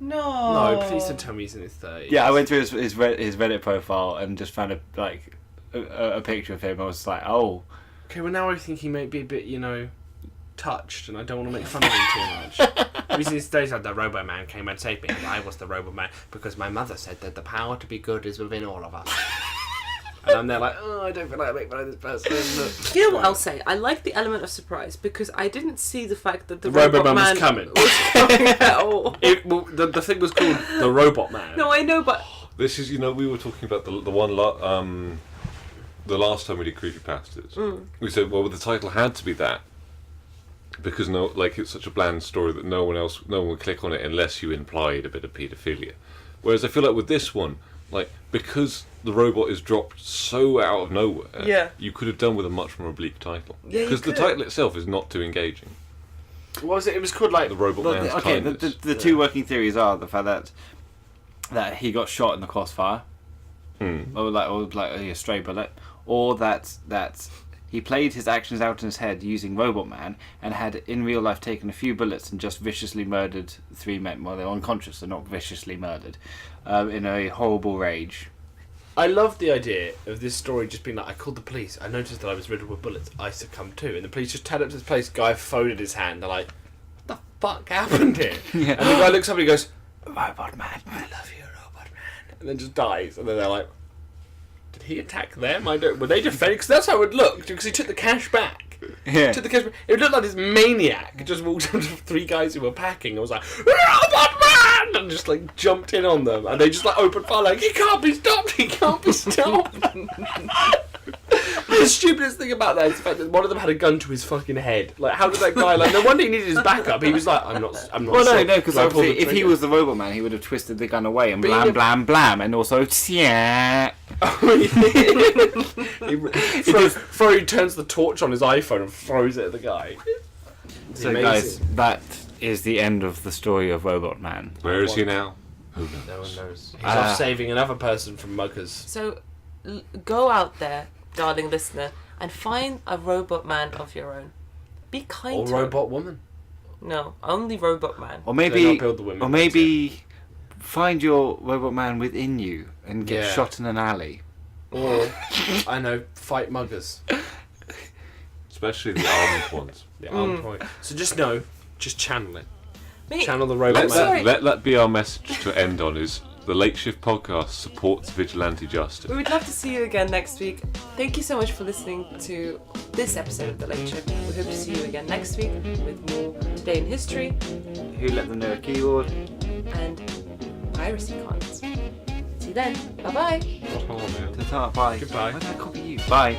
B: No.
E: No, please don't tell me he's in his 30s.
C: Yeah, I went through his Reddit profile and just found a picture of him. I was like, oh.
E: Okay, well now I think he may be a bit, touched, and I don't want to make fun of him too much. Recently, days like the Roboman came and saved me, and I was the Roboman because my mother said that the power to be good is within all of us. And I'm there like, oh, I don't feel like I make fun of this person.
B: You know what I'll say? I like the element of surprise because I didn't see the fact that the
E: Roboman
B: Man
E: was coming.
B: at all.
E: The thing was called the Robot Man.
B: No, I know, but
D: This is, we were talking about the last time we did Creepypastas. We said, well, the title had to be that because it's such a bland story that no one would click on it unless you implied a bit of paedophilia. Whereas I feel like with this one, because the robot is dropped so out of nowhere, you could have done with a much more oblique title. Because the title itself is not too engaging.
E: What was it? It was called the
D: Robot Man's Kindness.
C: The two working theories are the fact that he got shot in the crossfire, or a stray bullet, or that he played his actions out in his head using Robot Man and had in real life taken a few bullets and just viciously murdered 3 men. Well, they're unconscious, they're not viciously murdered, in a horrible rage.
E: I love the idea of this story just being I called the police, I noticed that I was riddled with bullets, I succumbed too, and the police just turned up to this place, guy phone in his hand, they're like, what the fuck happened here?
C: Yeah.
E: And the guy looks up and he goes, Robot Man, I love you, Robot Man, and then just dies, and then they're like, did he attack them? Were they defending? Because that's how it would look, because he took the cash back.
C: Yeah.
E: Took the cash back. It looked like this maniac just walked up to 3 guys who were packing and was like, Robot Man! And just jumped in on them. And they just opened fire he can't be stopped, he can't be stopped. The stupidest thing about that is the fact that one of them had a gun to his fucking head. How did that guy, no wonder he needed his backup. He was like, I'm not
C: Well,
E: sure.
C: no, because obviously if he was the Robot Man, he would have twisted the gun away and blam, blam, blam, and also, yeah.
E: He turns the torch on his iPhone and throws it at the guy. It's
C: so
E: amazing.
C: guys, that is the end of the story of Robot Man.
D: Where is he now? Who knows?
E: No one knows. He's off saving another person from muggers.
B: So go out there, darling listener, and find a Robot Man of your own. Be kind
E: Or
B: to him.
E: Robot Woman.
B: No, only Robot Man.
C: Or maybe,
E: build the women,
C: find your Robot Man within you and get shot in an alley.
E: Or, I know, fight muggers.
D: Especially the armed ones.
E: The armed point. So just channel it.
B: Me-
E: Channel the Robot Man.
D: Let that be our message to end on is the Late Shift podcast supports vigilante justice.
B: We would love to see you again next week. Thank you so much for listening to this episode of The Late Shift. We hope to see you again next week with more Today in History
C: Who let them know a keyword?
B: and piracy cons. See you then. Bye-bye.
D: Oh, man.
C: Ta-ta, bye.
E: Goodbye.
C: Why did I copy you? Bye.